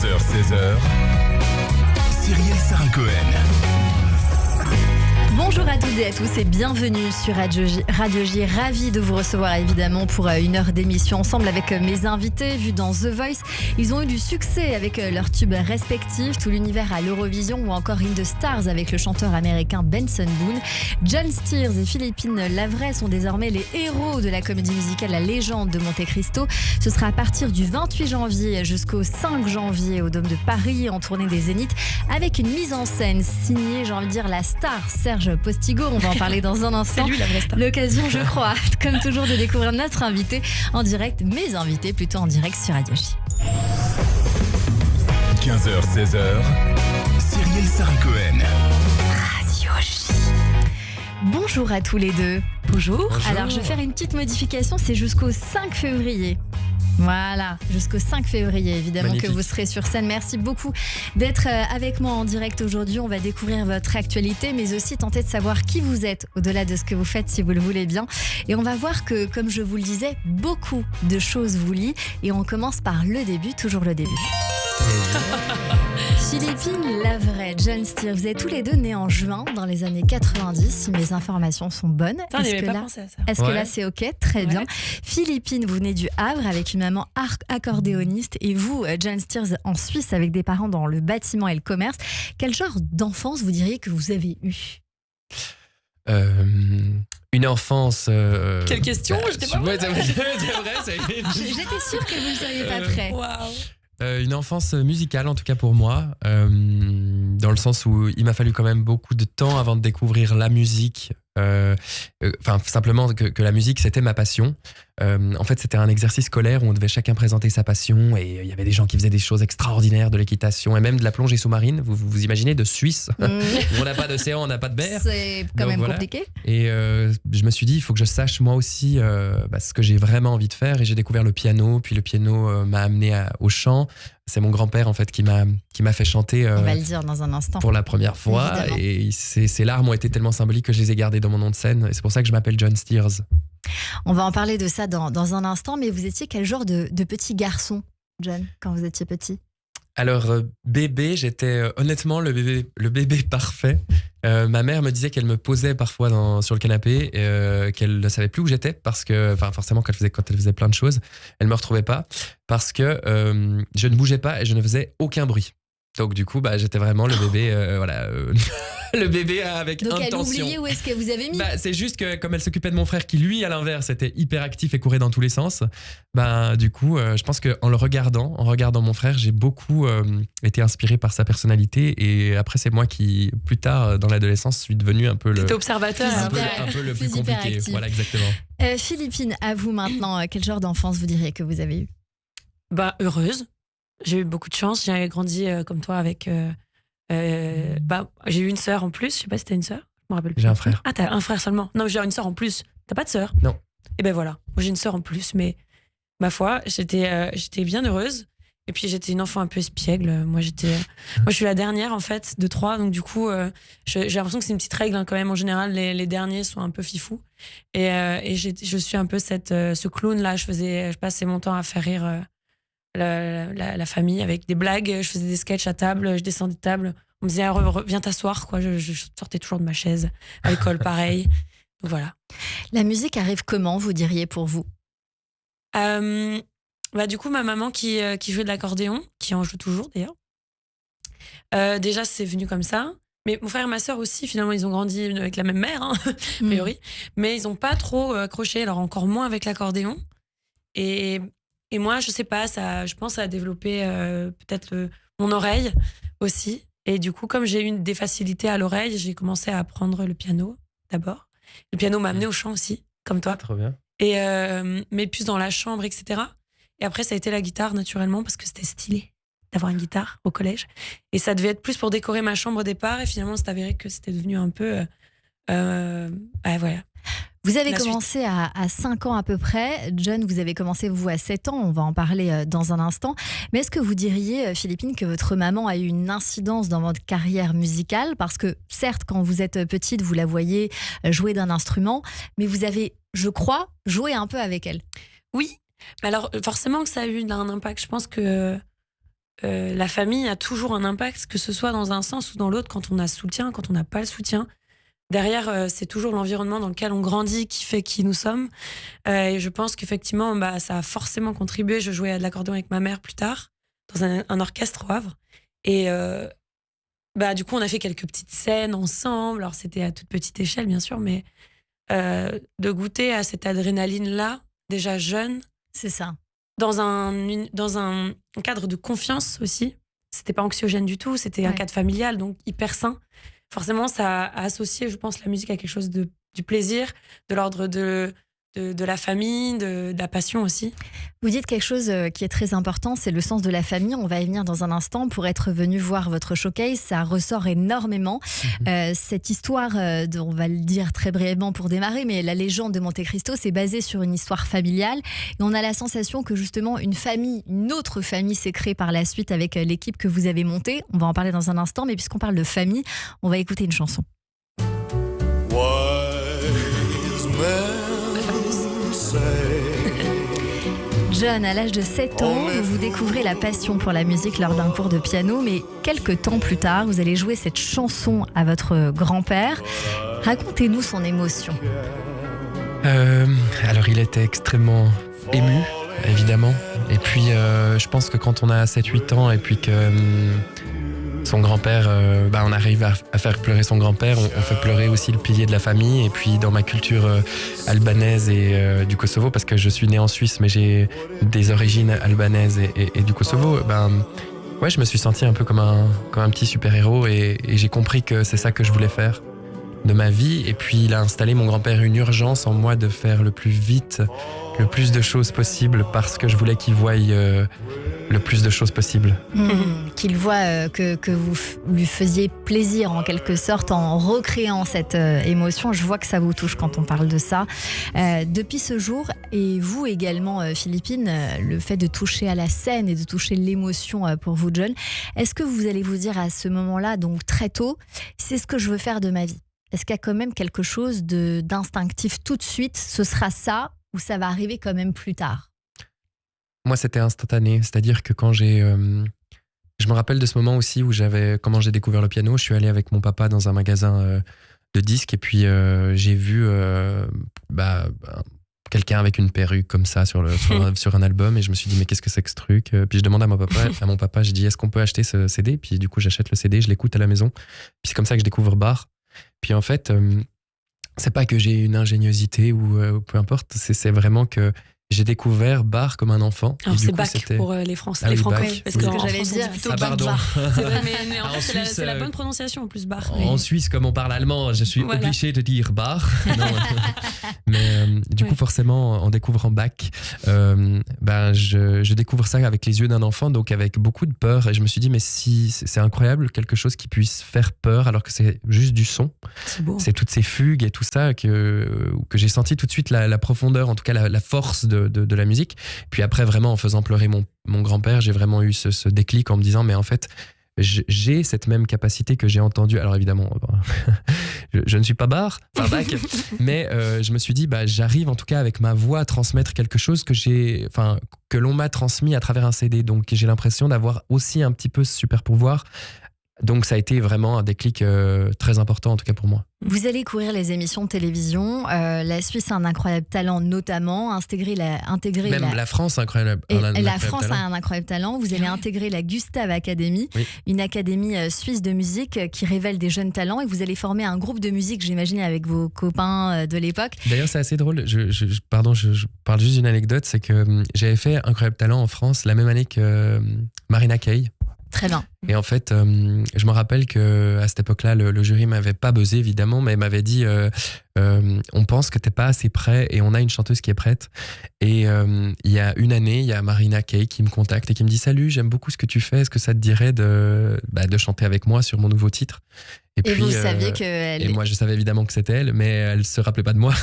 15h-16h, Cyrielle Sarah Cohen. Bonjour à toutes et à tous et bienvenue sur Radio J. Ravi de vous recevoir évidemment pour une heure d'émission ensemble avec mes invités vus dans The Voice. Ils ont eu du succès avec leurs tubes respectifs, tout l'univers à l'Eurovision ou encore In the Stars avec le chanteur américain Benson Boone. John Steers et Philippine Lavray sont désormais les héros de la comédie musicale La Légende de Monte Cristo. Ce sera à partir du 28 janvier jusqu'au 5 janvier au Dôme de Paris en tournée des Zéniths avec une mise en scène signée, j'ai envie de dire, la star Serge Postigo. On va en parler dans un instant. C'est lui la vraie star. L'occasion, je crois, comme toujours, de découvrir notre invité en direct, mes invités plutôt en direct sur Radio J. 15h-16h, Cyrielle Sarah Cohen. Radio J. Bonjour à tous les deux. Bonjour. Alors, je vais faire une petite modification, c'est jusqu'au 5 février. Voilà, jusqu'au 5 février, évidemment. Magnifique. Que vous serez sur scène. Merci beaucoup d'être avec moi en direct aujourd'hui. On va découvrir votre actualité, mais aussi tenter de savoir qui vous êtes, au-delà de ce que vous faites, si vous le voulez bien. Et on va voir que, comme je vous le disais, beaucoup de choses vous lient. Et on commence par le début, toujours le début. Philippine Lavray, John Steers, vous êtes tous les deux nés en juin dans les années 90, si mes informations sont bonnes. Est-ce que là c'est ok? Très bien. Philippine, vous venez du Havre avec une maman accordéoniste et vous, John Steers, en Suisse avec des parents dans le bâtiment et le commerce. Quel genre d'enfance vous diriez que vous avez eu? Une enfance. Quelle question? J'étais pas vrai, J'étais sûre que vous ne seriez pas prêt. Waouh. Une enfance musicale, en tout cas pour moi, dans le sens où il m'a fallu quand même beaucoup de temps avant de découvrir la musique. Simplement que la musique, c'était ma passion. En fait, c'était un exercice scolaire où on devait chacun présenter sa passion et il y avait des gens qui faisaient des choses extraordinaires, de l'équitation et même de la plongée sous-marine. Vous imaginez, de Suisse, où on n'a pas d'océan, on n'a pas de mer. C'est quand même compliqué. Et je me suis dit, il faut que je sache moi aussi ce que j'ai vraiment envie de faire. Et j'ai découvert le piano, puis le piano m'a amené au chant. C'est mon grand-père en fait qui m'a fait chanter. On va le dire dans un instant. Pour la première fois. Évidemment. Et ces larmes ont été tellement symboliques que je les ai gardées dans mon nom de scène. Et c'est pour ça que je m'appelle John Steers. On va en parler de ça dans un instant. Mais vous étiez quel genre de petit garçon, John, quand vous étiez petit? Alors, bébé, j'étais honnêtement le bébé parfait. Ma mère me disait qu'elle me posait parfois sur le canapé, qu'elle ne savait plus où j'étais parce que, forcément, quand elle faisait plein de choses, elle ne me retrouvait pas parce que je ne bougeais pas et je ne faisais aucun bruit. Donc du coup, j'étais vraiment le bébé, le bébé avec donc intention. Donc elle oubliait où est-ce que vous avez mis. C'est juste que comme elle s'occupait de mon frère qui lui, à l'inverse, était hyper actif et courait dans tous les sens, du coup, je pense qu'en regardant mon frère, j'ai beaucoup été inspiré par sa personnalité et après c'est moi qui, plus tard dans l'adolescence, suis devenu un peu le... T'étais observateur. Un peu le plus compliqué. Actif. Voilà, exactement. Philippine, à vous maintenant, quel genre d'enfance vous diriez que vous avez eu? Heureuse. J'ai eu beaucoup de chance. J'ai grandi comme toi avec... j'ai eu une sœur en plus. Je sais pas si t'as une sœur. Je me rappelle plus. J'ai un frère. Ah, t'as un frère seulement. Non, j'ai une sœur en plus. T'as pas de sœur? Non. Et ben voilà. Moi, j'ai une sœur en plus. Mais ma foi, j'étais bien heureuse. Et puis, j'étais une enfant un peu espiègle. Moi, je suis la dernière, en fait, de 3. Donc, du coup, j'ai l'impression que c'est une petite règle, hein, quand même. En général, les derniers sont un peu fifous. Et je suis un peu ce clown-là. Je passais mon temps à faire rire... La famille avec des blagues, je faisais des sketchs à table, je descendais de table, on me disait viens t'asseoir quoi, je sortais toujours de ma chaise, à l'école pareil. Donc voilà. La musique arrive comment, vous diriez, pour vous? Du coup ma maman qui jouait de l'accordéon, qui en joue toujours d'ailleurs, déjà c'est venu comme ça, mais mon frère et ma sœur aussi finalement ils ont grandi avec la même mère, hein, a priori, mais ils ont pas trop accroché, alors encore moins avec l'accordéon. Et moi, je sais pas, je pense que ça a développé peut-être mon oreille aussi. Et du coup, comme j'ai eu des facilités à l'oreille, j'ai commencé à apprendre le piano d'abord. Le piano m'a amené au chant aussi, comme toi. Trop bien. Et, mais plus dans la chambre, etc. Et après, ça a été la guitare, naturellement, parce que c'était stylé d'avoir une guitare au collège. Et ça devait être plus pour décorer ma chambre au départ. Et finalement, c'est avéré que c'était devenu un peu... voilà. Vous avez commencé à 5 ans à peu près. John, vous avez commencé, vous, à 7 ans. On va en parler dans un instant. Mais est-ce que vous diriez, Philippine, que votre maman a eu une incidence dans votre carrière musicale? Parce que, certes, quand vous êtes petite, vous la voyez jouer d'un instrument, mais vous avez, je crois, joué un peu avec elle. Oui. Alors, forcément que ça a eu un impact. Je pense que la famille a toujours un impact, que ce soit dans un sens ou dans l'autre, quand on a soutien, quand on n'a pas le soutien. Derrière, c'est toujours l'environnement dans lequel on grandit qui fait qui nous sommes. Et je pense qu'effectivement, ça a forcément contribué. Je jouais à de l'accordéon avec ma mère plus tard, dans un orchestre au Havre. Et du coup, on a fait quelques petites scènes ensemble. Alors, c'était à toute petite échelle, bien sûr, mais de goûter à cette adrénaline-là, déjà jeune. C'est ça. Dans un cadre de confiance aussi. C'était pas anxiogène du tout, c'était un cadre familial, donc hyper sain. Forcément, ça a associé, je pense, la musique à quelque chose du plaisir, de l'ordre de la famille, de la passion aussi. Vous dites quelque chose qui est très important, c'est le sens de la famille. On va y venir dans un instant. Pour être venu voir votre showcase, ça ressort énormément. Cette histoire, on va le dire très brièvement pour démarrer, mais la légende de Monte Cristo, c'est basé sur une histoire familiale. Et on a la sensation que justement une autre famille s'est créée par la suite avec l'équipe que vous avez montée. On va en parler dans un instant, mais puisqu'on parle de famille, on va écouter une chanson. John, à l'âge de 7 ans, vous découvrez la passion pour la musique lors d'un cours de piano, mais quelques temps plus tard, vous allez jouer cette chanson à votre grand-père. Racontez-nous son émotion. Alors, il était extrêmement ému, évidemment. Et puis, je pense que quand on a 7-8 ans et puis que son grand-père, on arrive à faire pleurer son grand-père, on fait pleurer aussi le pilier de la famille. Et puis dans ma culture albanaise et du Kosovo, parce que je suis né en Suisse, mais j'ai des origines albanaises et du Kosovo, je me suis senti un peu comme un petit super-héros et j'ai compris que c'est ça que je voulais faire de ma vie. Et puis il a installé, mon grand-père, une urgence en moi de faire le plus vite, le plus de choses possible, parce que je voulais qu'il voie le plus de choses possible. Qu'il voit que vous lui faisiez plaisir en quelque sorte en recréant cette émotion. Je vois que ça vous touche quand on parle de ça. Depuis ce jour, et vous également Philippine, le fait de toucher à la scène et de toucher l'émotion pour vous John, est-ce que vous allez vous dire à ce moment-là, donc très tôt, c'est ce que je veux faire de ma vie? Est-ce qu'il y a quand même quelque chose d'instinctif tout de suite, ce sera ça, ou ça va arriver quand même plus tard? Moi, c'était instantané. C'est-à-dire que quand j'ai... je me rappelle de ce moment aussi où comment j'ai découvert le piano. Je suis allé avec mon papa dans un magasin de disques et puis j'ai vu quelqu'un avec une perruque comme ça sur un album et je me suis dit mais qu'est-ce que c'est que ce truc? Puis je demande à mon papa, je dis est-ce qu'on peut acheter ce CD? Puis du coup, j'achète le CD, je l'écoute à la maison. Puis c'est comme ça que je découvre Bach. Puis en fait, c'est pas que j'ai une ingéniosité ou peu importe, c'est vraiment que j'ai découvert Bach comme un enfant. Alors c'est Bach pour les Français, les francophones. Parce que j'allais dire, plutôt pardon. C'est vrai, mais en fait, c'est la bonne prononciation en plus, Bach. En Suisse, comme on parle allemand, je suis obligé de dire Bach. Mais du coup, forcément, en découvrant Bach, je découvre ça avec les yeux d'un enfant, donc avec beaucoup de peur. Et je me suis dit, mais si c'est incroyable, quelque chose qui puisse faire peur, alors que c'est juste du son. C'est beau. C'est toutes ces fugues et tout ça que j'ai senti tout de suite la profondeur, en tout cas la force de la musique. Puis après, vraiment, en faisant pleurer mon grand-père, j'ai vraiment eu ce déclic en me disant, mais en fait, j'ai cette même capacité que j'ai entendue. Alors évidemment, je ne suis pas Bach, mais je me suis dit, j'arrive en tout cas avec ma voix à transmettre quelque chose que l'on m'a transmis à travers un CD. Donc j'ai l'impression d'avoir aussi un petit peu ce super pouvoir. Donc ça a été vraiment un déclic très important en tout cas pour moi. Vous allez courir les émissions de télévision. La Suisse a un incroyable talent, notamment la France a un incroyable talent. Vous allez intégrer la Gustave Academy, une académie suisse de musique qui révèle des jeunes talents, et vous allez former un groupe de musique, j'imagine, avec vos copains de l'époque. D'ailleurs, c'est assez drôle. Je parle juste d'une anecdote, c'est que j'avais fait Incroyable Talent en France la même année que Marina Kaye. Très bien. Et en fait, je me rappelle qu'à cette époque-là, le jury m'avait pas buzzé, évidemment, mais m'avait dit on pense que t'es pas assez prêt et on a une chanteuse qui est prête. Et il y a une année, il y a Marina Kaye qui me contacte et qui me dit salut, j'aime beaucoup ce que tu fais, est-ce que ça te dirait de chanter avec moi sur mon nouveau titre? Et puis, vous saviez qu'elle... Et moi, je savais évidemment que c'était elle, mais elle se rappelait pas de moi.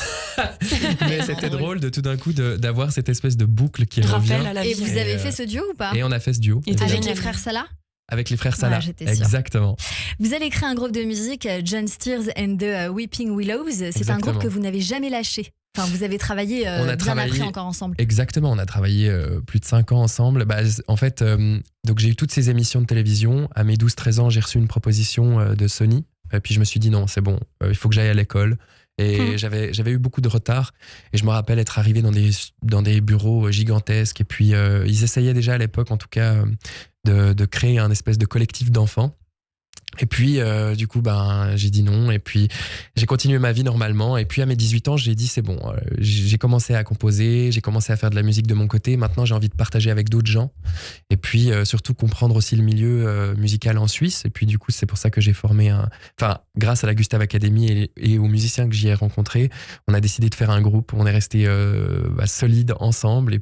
Mais c'était drôle de tout d'un coup d'avoir cette espèce de boucle qui revient. À la vie. Et vous avez fait ce duo ou pas? Et on a fait ce duo. Avec les frères Salah? Avec les frères Salah, exactement. Vous allez créer un groupe de musique, John Steers and the Weeping Willows. C'est un groupe que vous n'avez jamais lâché. Enfin, vous avez travaillé On a bien travaillé- après encore ensemble. Exactement, on a travaillé plus de 5 ans ensemble. En fait, donc j'ai eu toutes ces émissions de télévision. À mes 12-13 ans, j'ai reçu une proposition de Sony. Et puis je me suis dit non, c'est bon, il faut que j'aille à l'école. Et j'avais eu beaucoup de retard. Et je me rappelle être arrivé dans des bureaux gigantesques. Et puis ils essayaient déjà à l'époque, en tout cas, de créer un espèce de collectif d'enfants. Et puis, du coup, j'ai dit non. Et puis, j'ai continué ma vie normalement. Et puis, à mes 18 ans, j'ai dit c'est bon. J'ai commencé à composer, j'ai commencé à faire de la musique de mon côté. Maintenant, j'ai envie de partager avec d'autres gens. Et puis, surtout, comprendre aussi le milieu musical en Suisse. Et puis, du coup, c'est pour ça que j'ai formé grâce à la Gustave Academy et aux musiciens que j'y ai rencontrés, on a décidé de faire un groupe. On est restés solides ensemble. Et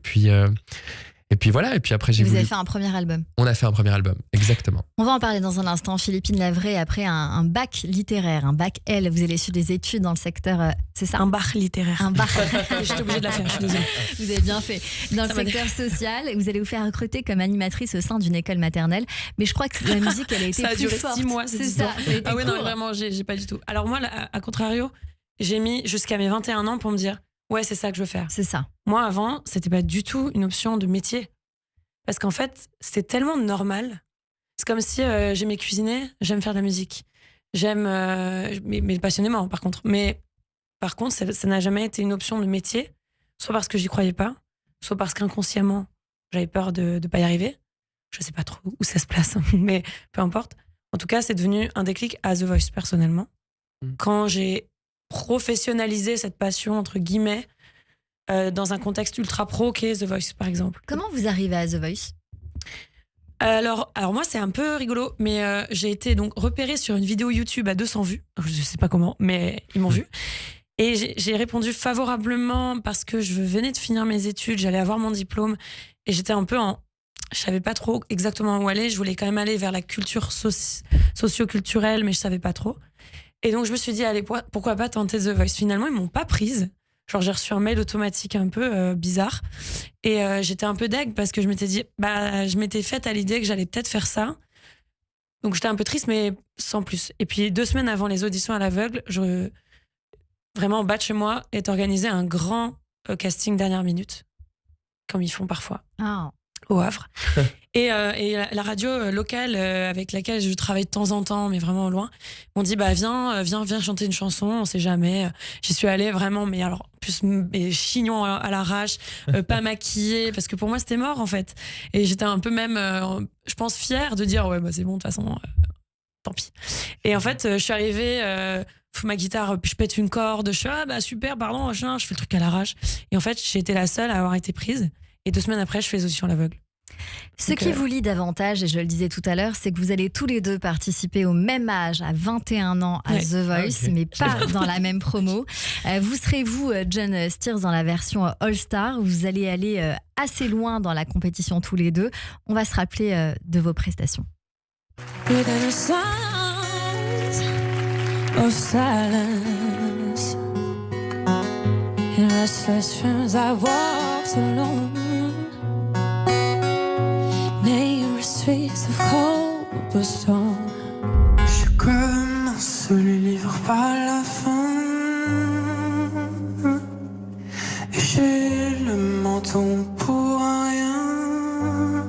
puis voilà, et puis après Vous avez fait un premier album. On a fait un premier album, exactement. On va en parler dans un instant. Philippine Lavray, après un bac littéraire, un bac L, vous avez su des études dans le secteur, c'est ça? Un bar littéraire. Un bac. J'étais obligée de la faire, je suis désolée. Vous avez bien fait. Dans Ça le m'a secteur social, vous allez vous faire recruter comme animatrice au sein d'une école maternelle. Mais je crois que la musique, elle a été Ça a plus duré forte. 6 mois, C'est cette ça. histoire. Ça a été Ah ouais, non, court. vraiment, j'ai pas du tout. Alors moi, à contrario, j'ai mis jusqu'à mes 21 ans pour me dire, ouais, c'est ça que je veux faire. C'est ça. Moi, avant, c'était pas du tout une option de métier. Parce qu'en fait, c'était tellement normal. C'est comme si j'aimais cuisiner, j'aime faire de la musique. J'aime, mais passionnément, par contre. Mais par contre, ça n'a jamais été une option de métier, soit parce que j'y croyais pas, soit parce qu'inconsciemment, j'avais peur de pas y arriver. Je sais pas trop où ça se place, mais peu importe. En tout cas, c'est devenu un déclic à The Voice, personnellement. Quand j'ai professionnalisé cette passion, entre guillemets, dans un contexte ultra pro qu'est The Voice, par exemple. Comment vous arrivez à The Voice? Alors moi, c'est un peu rigolo, mais j'ai été donc repérée sur une vidéo YouTube à 200 vues. Je sais pas comment, mais ils m'ont vue. Et j'ai répondu favorablement parce que je venais de finir mes études, j'allais avoir mon diplôme et j'étais un peu je savais pas trop exactement où aller. Je voulais quand même aller vers la culture socio-culturelle, mais je savais pas trop. Et donc, je me suis dit, allez, pourquoi pas tenter The Voice? Finalement, ils m'ont pas prise. Genre, j'ai reçu un mail automatique un peu bizarre. Et j'étais un peu deg parce que je m'étais dit, je m'étais faite à l'idée que j'allais peut-être faire ça. Donc, j'étais un peu triste, mais sans plus. Et puis, 2 semaines avant les auditions à l'aveugle, vraiment, en bas de chez moi, est organisé un grand casting dernière minute, comme ils font parfois. Ah. Au Havre. Et la radio locale avec laquelle je travaille de temps en temps, mais vraiment au loin, m'ont dit viens chanter une chanson, on sait jamais. J'y suis allée vraiment, mais alors plus mes chignons à l'arrache, pas maquillée, parce que pour moi c'était mort en fait. Et j'étais un peu même, je pense, fière de dire ouais c'est bon de toute façon, tant pis. Et en fait je suis arrivée. Ma guitare, puis je pète une corde, je suis super, pardon, je fais le truc à l'arrache. Et en fait j'ai été la seule à avoir été prise. Et 2 semaines après, je fais les auditions à l'aveugle. Ce qui vous lie davantage, et je le disais tout à l'heure, c'est que vous allez tous les deux participer au même âge, à 21 ans, à The Voice, mais pas dans la même promo. Vous serez, John Steers, dans la version All Star. Vous allez aller assez loin dans la compétition tous les deux. On va se rappeler de vos prestations. Within a sound of silence, in restless dreams I walked alone. Nameless streets of cobblestone. Je commence le livre par la fin et j'ai le menton pour rien.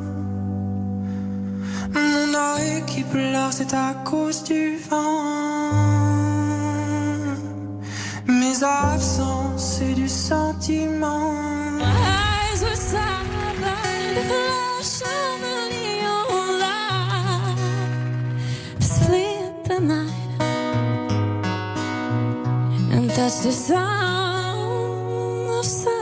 Mon oreille qui pleure, c'est à cause du vent. Mes absences, c'est du sentiment. Eyes were silent, the flash of a neon light split the night, and that's the sound of silence.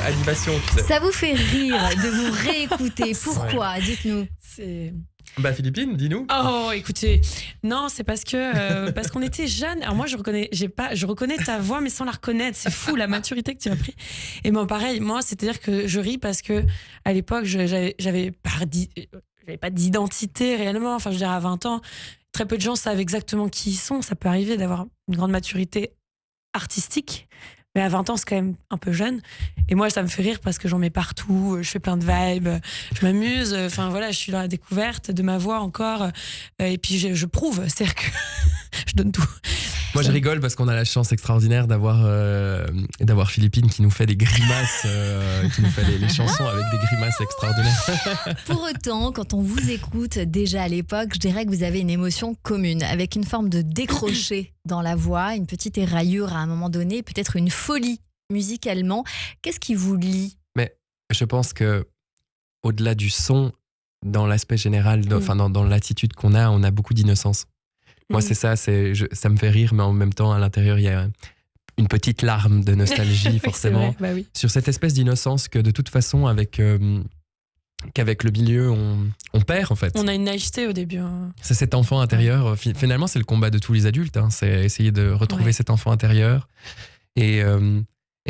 Animation, tu sais. Ça vous fait rire de vous réécouter. Pourquoi? Dites-nous. C'est... Philippine, dis-nous. Oh, écoutez, non, c'est parce qu'on était jeunes. Alors moi, je reconnais ta voix, mais sans la reconnaître. C'est fou la maturité que tu as pris. Et moi, pareil, c'est-à-dire que je ris parce que à l'époque, j'avais pas d'identité réellement. Enfin, je veux dire, à 20 ans, très peu de gens savent exactement qui ils sont. Ça peut arriver d'avoir une grande maturité artistique, mais à 20 ans, c'est quand même un peu jeune. Et moi, ça me fait rire parce que j'en mets partout, je fais plein de vibes, je m'amuse. Enfin voilà, je suis dans la découverte de ma voix encore. Et puis je prouve, c'est-à-dire que je donne tout. Moi, je rigole parce qu'on a la chance extraordinaire d'avoir Philippine qui nous fait des grimaces, qui nous fait les chansons avec des grimaces extraordinaires. Pour autant, quand on vous écoute déjà à l'époque, je dirais que vous avez une émotion commune, avec une forme de décroché dans la voix, une petite éraillure à un moment donné, peut-être une folie musicalement. Qu'est-ce qui vous lie ? Mais je pense que au-delà du son, dans l'aspect général, dans l'attitude qu'on a, on a beaucoup d'innocence. Moi, c'est ça, ça me fait rire, mais en même temps, à l'intérieur, il y a une petite larme de nostalgie, forcément, Bah oui. sur cette espèce d'innocence que, de toute façon, qu'avec le milieu, on perd, en fait. On a une naïveté au début. Hein. C'est cet enfant intérieur. Finalement, c'est le combat de tous les adultes. Hein. C'est essayer de retrouver cet enfant intérieur. Et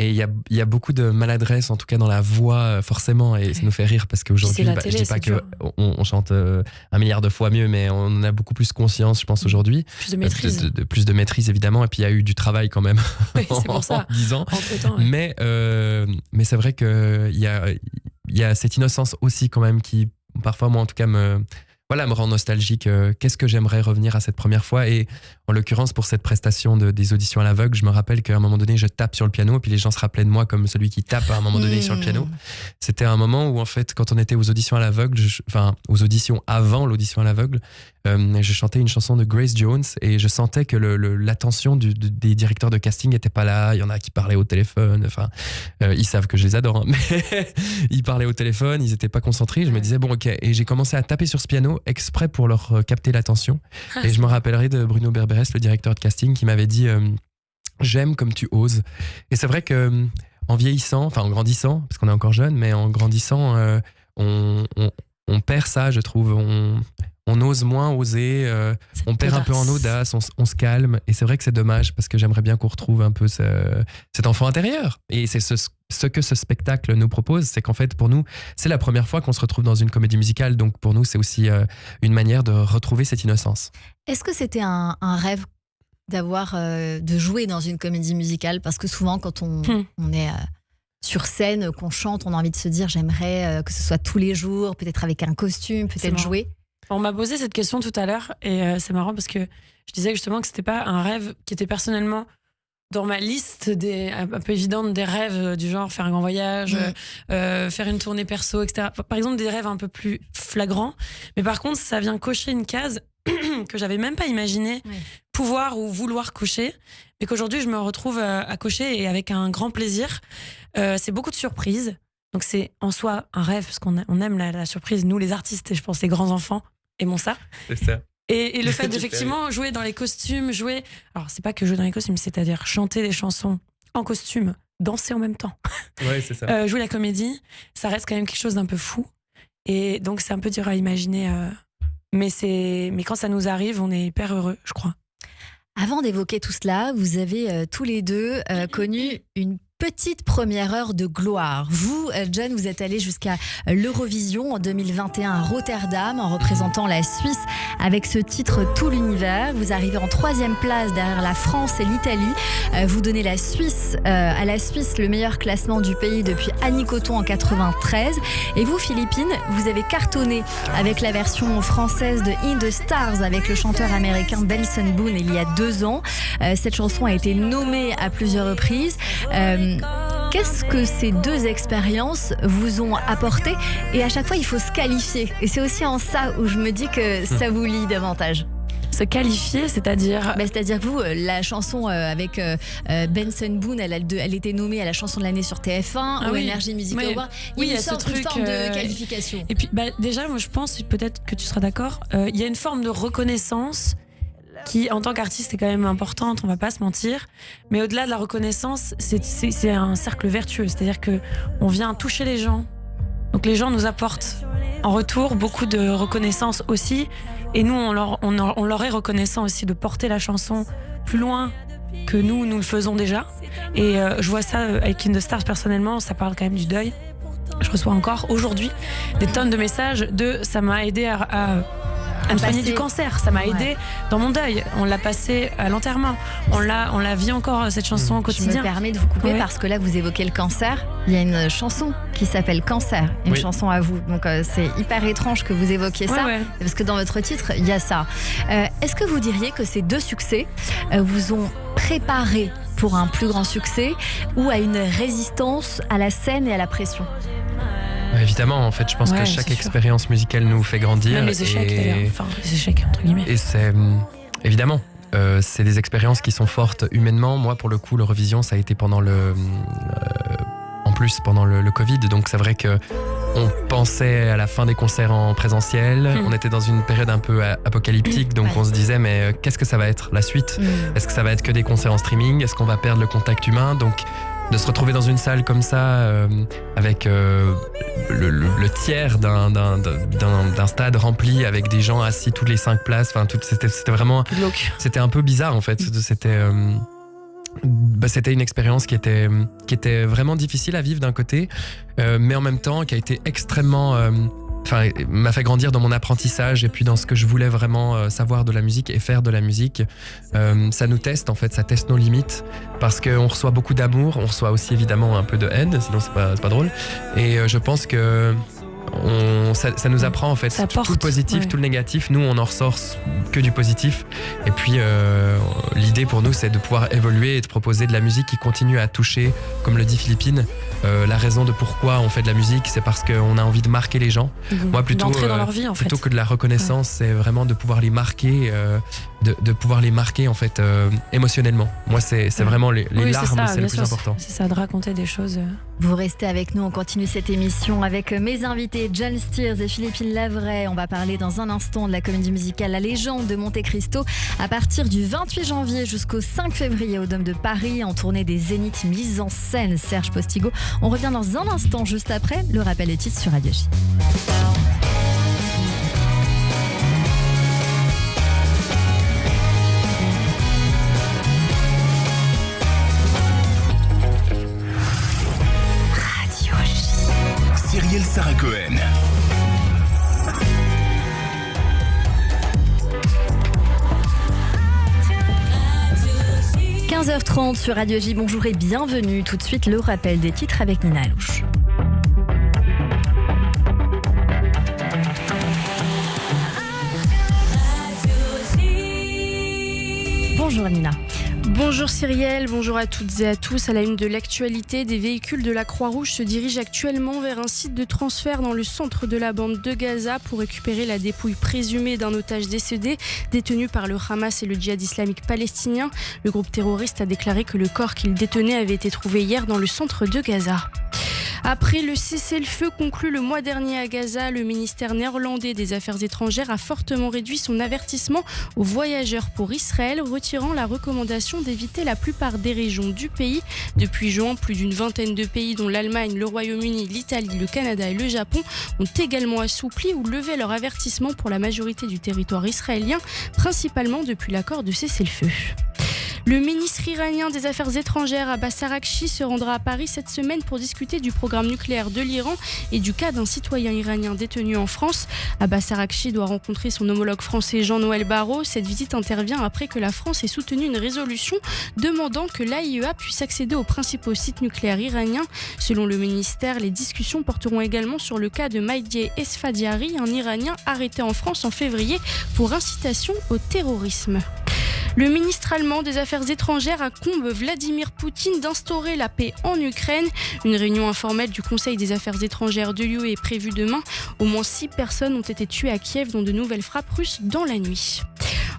il y a beaucoup de maladresse, en tout cas dans la voix, forcément, et ça nous fait rire parce qu'aujourd'hui, la télé, je dis pas c'est dur. qu'on chante 1 milliard de fois mieux, mais on en a beaucoup plus conscience, je pense, aujourd'hui. Plus de maîtrise. Plus de maîtrise, évidemment, et puis il y a eu du travail quand même Oui, c'est pour ça. en 10 ans. Entre-temps, ouais. Mais c'est vrai qu'il y a cette innocence aussi quand même qui, parfois, moi en tout cas, me rend nostalgique. Qu'est-ce que j'aimerais revenir à cette première fois? Et en l'occurrence, pour cette prestation des auditions à l'aveugle, je me rappelle qu'à un moment donné, je tape sur le piano, et puis les gens se rappelaient de moi comme celui qui tape à un moment donné sur le piano. C'était un moment où, en fait, quand on était aux auditions à l'aveugle, aux auditions avant l'audition à l'aveugle, je chantais une chanson de Grace Jones, et je sentais que l'attention des directeurs de casting n'était pas là. Il y en a qui parlaient au téléphone. Ils savent que je les adore, hein, mais ils parlaient au téléphone, ils n'étaient pas concentrés. Je me disais, bon, ok. Et j'ai commencé à taper sur ce piano exprès pour leur capter l'attention. Et je me rappellerai de Bruno Berberes, le directeur de casting, qui m'avait dit j'aime comme tu oses. Et c'est vrai que en vieillissant, en grandissant, parce qu'on est encore jeune, mais en grandissant, on perd ça, je trouve. On ose moins oser, on perd un peu en audace, on se calme. Et c'est vrai que c'est dommage parce que j'aimerais bien qu'on retrouve un peu cet enfant intérieur. Et c'est ce que ce spectacle nous propose, c'est qu'en fait, pour nous, c'est la première fois qu'on se retrouve dans une comédie musicale. Donc pour nous, c'est aussi une manière de retrouver cette innocence. Est-ce que c'était un rêve de jouer dans une comédie musicale? Parce que souvent, quand on est sur scène, qu'on chante, on a envie de se dire j'aimerais que ce soit tous les jours, peut-être avec un costume, peut-être jouer. On m'a posé cette question tout à l'heure et c'est marrant parce que je disais justement que c'était pas un rêve qui était personnellement dans ma liste un peu évidente des rêves du genre faire un grand voyage, faire une tournée perso, etc. Par exemple, des rêves un peu plus flagrants. Mais par contre, ça vient cocher une case que j'avais même pas imaginé pouvoir ou vouloir cocher, mais qu'aujourd'hui je me retrouve à cocher et avec un grand plaisir. C'est beaucoup de surprises. Donc c'est en soi un rêve parce qu'on aime la surprise, nous les artistes et je pense les grands enfants aimons ça. C'est ça. Et le fait d'effectivement jouer dans les costumes, alors c'est pas que jouer dans les costumes, c'est-à-dire chanter des chansons en costume, danser en même temps. Ouais, c'est ça. Jouer la comédie, ça reste quand même quelque chose d'un peu fou. Et donc c'est un peu dur à imaginer, mais quand ça nous arrive, on est hyper heureux, je crois. Avant d'évoquer tout cela, vous avez tous les deux connu une petite première heure de gloire. Vous, John, vous êtes allé jusqu'à l'Eurovision en 2021 à Rotterdam en représentant la Suisse avec ce titre Tout l'univers. Vous arrivez en 3e place derrière la France et l'Italie. Vous donnez à la Suisse le meilleur classement du pays depuis Annie Cotton en 93. Et vous, Philippine, vous avez cartonné avec la version française de In the Stars avec le chanteur américain Benson Boone il y a 2 ans. Cette chanson a été nommée à plusieurs reprises. Qu'est-ce que ces 2 expériences vous ont apporté? Et à chaque fois, il faut se qualifier. Et c'est aussi en ça où je me dis que ça vous lie davantage. Se qualifier, c'est-à-dire C'est-à-dire que vous, la chanson avec Benson Boone, elle était nommée à la chanson de l'année sur TF1 ou Energy Music Award. Il y a une forme de qualification. Et puis déjà, moi je pense, peut-être que tu seras d'accord, il y a une forme de reconnaissance qui, en tant qu'artiste, est quand même importante, on va pas se mentir. Mais au-delà de la reconnaissance, c'est un cercle vertueux. C'est-à-dire qu'on vient toucher les gens. Donc les gens nous apportent en retour beaucoup de reconnaissance aussi. Et nous, on leur est reconnaissant aussi de porter la chanson plus loin que nous le faisons déjà. Et je vois ça avec In the Stars personnellement, ça parle quand même du deuil. Je reçois encore aujourd'hui des tonnes de messages ça m'a aidé à pour me soigner passer- du cancer. Ça m'a Ouais. aidé dans mon deuil. On l'a passé à l'enterrement. On la vit encore, cette chanson au Je me quotidien. permets de vous couper Ouais. parce que là, vous évoquez le cancer. Il y a une chanson qui s'appelle Cancer, une Oui. chanson à vous. Donc, c'est hyper étrange que vous évoquiez ça. Ouais. Parce que dans votre titre, il y a ça. Est-ce que vous diriez que ces deux succès vous ont préparé pour un plus grand succès ou à une résistance à la scène et à la pression? Évidemment, en fait, je pense Ouais, que c'est chaque sûr. expérience musicale nous fait grandir. Même les échecs, d'ailleurs. Enfin, les échecs, entre guillemets. Et c'est évidemment, c'est des expériences qui sont fortes humainement. Moi, pour le coup, l'Eurovision, ça a été pendant en plus pendant le Covid. Donc c'est vrai que on pensait à la fin des concerts en présentiel. On était dans une période un peu apocalyptique, donc Ouais. on se disait mais qu'est-ce que ça va être la suite? Est-ce que ça va être que des concerts en streaming? Est-ce qu'on va perdre le contact humain? Donc de se retrouver dans une salle comme ça avec le tiers d'un stade rempli avec des gens assis toutes les 5 places, enfin c'était vraiment, Glauque. c'était un peu bizarre en fait. C'était une expérience qui était vraiment difficile à vivre d'un côté, mais en même temps qui a été extrêmement m'a fait grandir dans mon apprentissage et puis dans ce que je voulais vraiment savoir de la musique et faire de la musique. Ça nous teste en fait, ça teste nos limites parce qu'on reçoit beaucoup d'amour, on reçoit aussi évidemment un peu de haine, sinon c'est pas drôle. Et je pense que ça nous apprend en fait Ça tout le porte, positif, ouais. tout le négatif. Nous on en ressort que du positif. Et puis l'idée pour nous c'est de pouvoir évoluer et de proposer de la musique qui continue à toucher, comme le dit Philippine. La raison de pourquoi on fait de la musique, c'est parce qu'on a envie de marquer les gens. Moi plutôt D'entrer dans leur vie, en fait. plutôt que de la reconnaissance, c'est vraiment de pouvoir les marquer, de pouvoir les marquer en fait émotionnellement. Moi c'est vraiment les Oui, larmes, c'est le bien plus sûr, important. C'est ça, de raconter des choses. Vous restez avec nous, on continue cette émission avec mes invités John Steers et Philippine Lavray. On va parler dans un instant de la comédie musicale La Légende de Monte Cristo à partir du 28 janvier jusqu'au 5 février au Dôme de Paris en tournée des Zéniths mise en scène Serge Postigo. On revient dans un instant juste après le rappel des titres sur Radio J. Cyrielle Sarah Cohen. – 15h30 sur Radio J. Bonjour et bienvenue. Tout de suite le rappel des titres avec Nina Alouche. Bonjour Nina. Bonjour Cyrielle, bonjour à toutes et à tous. À la une de l'actualité, des véhicules de la Croix-Rouge se dirigent actuellement vers un site de transfert dans le centre de la bande de Gaza pour récupérer la dépouille présumée d'un otage décédé détenu par le Hamas et le djihad islamique palestinien. Le groupe terroriste a déclaré que le corps qu'il détenait avait été trouvé hier dans le centre de Gaza. Après le cessez-le-feu conclu le mois dernier à Gaza, le ministère néerlandais des Affaires étrangères a fortement réduit son avertissement aux voyageurs pour Israël, retirant la recommandation d'éviter la plupart des régions du pays. Depuis juin, plus d'une vingtaine de pays, dont l'Allemagne, le Royaume-Uni, l'Italie, le Canada et le Japon, ont également assoupli ou levé leur avertissement pour la majorité du territoire israélien, principalement depuis l'accord de cessez-le-feu. Le ministre iranien des Affaires étrangères Abbas Araghchi se rendra à Paris cette semaine pour discuter du programme nucléaire de l'Iran et du cas d'un citoyen iranien détenu en France. Abbas Araghchi doit rencontrer son homologue français Jean-Noël Barrot. Cette visite intervient après que la France ait soutenu une résolution demandant que l'AIEA puisse accéder aux principaux sites nucléaires iraniens. Selon le ministère, les discussions porteront également sur le cas de Maïdieh Esfadiari, un Iranien arrêté en France en février pour incitation au terrorisme. Le ministre allemand des Affaires étrangères incombe Vladimir Poutine d'instaurer la paix en Ukraine. Une réunion informelle du Conseil des Affaires étrangères de l'UE est prévue demain. Au moins 6 personnes ont été tuées à Kiev, dont de nouvelles frappes russes dans la nuit.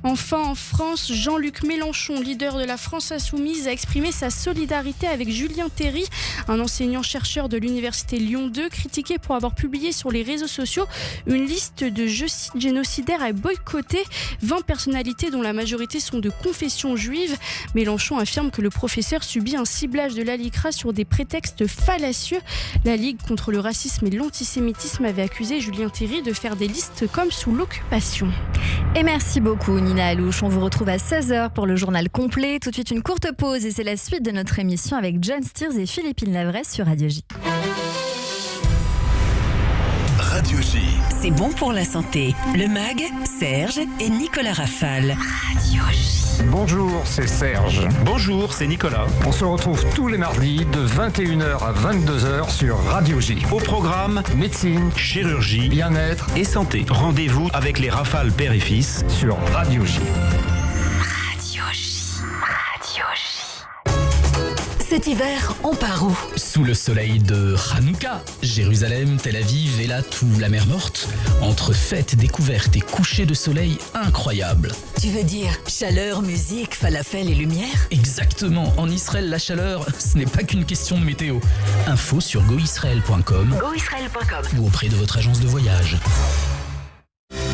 Enfin, en France, Jean-Luc Mélenchon, leader de la France Insoumise, a exprimé sa solidarité avec Julien Terry, un enseignant-chercheur de l'université Lyon 2, critiqué pour avoir publié sur les réseaux sociaux une liste de, je cite, génocidaires à boycotter, 20 personnalités dont la majorité sont de confession juive. Mélenchon affirme que le professeur subit un ciblage de la LICRA sur des prétextes fallacieux. La Ligue contre le racisme et l'antisémitisme avait accusé Julien Terry de faire des listes comme sous l'occupation. Et merci beaucoup Nina Alouche. On vous retrouve à 16h pour le journal complet. Tout de suite une courte pause et c'est la suite de notre émission avec John Steers et Philippine Lavray sur Radio J. Radio Radio J. C'est bon pour la santé. Le MAG, Serge et Nicolas Rafale. Radio J. Bonjour, c'est Serge. Bonjour, c'est Nicolas. On se retrouve tous les mardis de 21h à 22h sur Radio J. Au programme, médecine, chirurgie, bien-être et santé. Rendez-vous avec les Rafales père et fils sur Radio J. Radio J. Radio J. Cet hiver, on part où? Sous le soleil de Hanouka, Jérusalem, Tel Aviv et là tout la mer Morte. Entre fêtes, découvertes et couchers de soleil incroyables. Tu veux dire chaleur, musique, falafel et lumière? Exactement, en Israël, la chaleur, ce n'est pas qu'une question de météo. Info sur goisrael.com ou auprès de votre agence de voyage.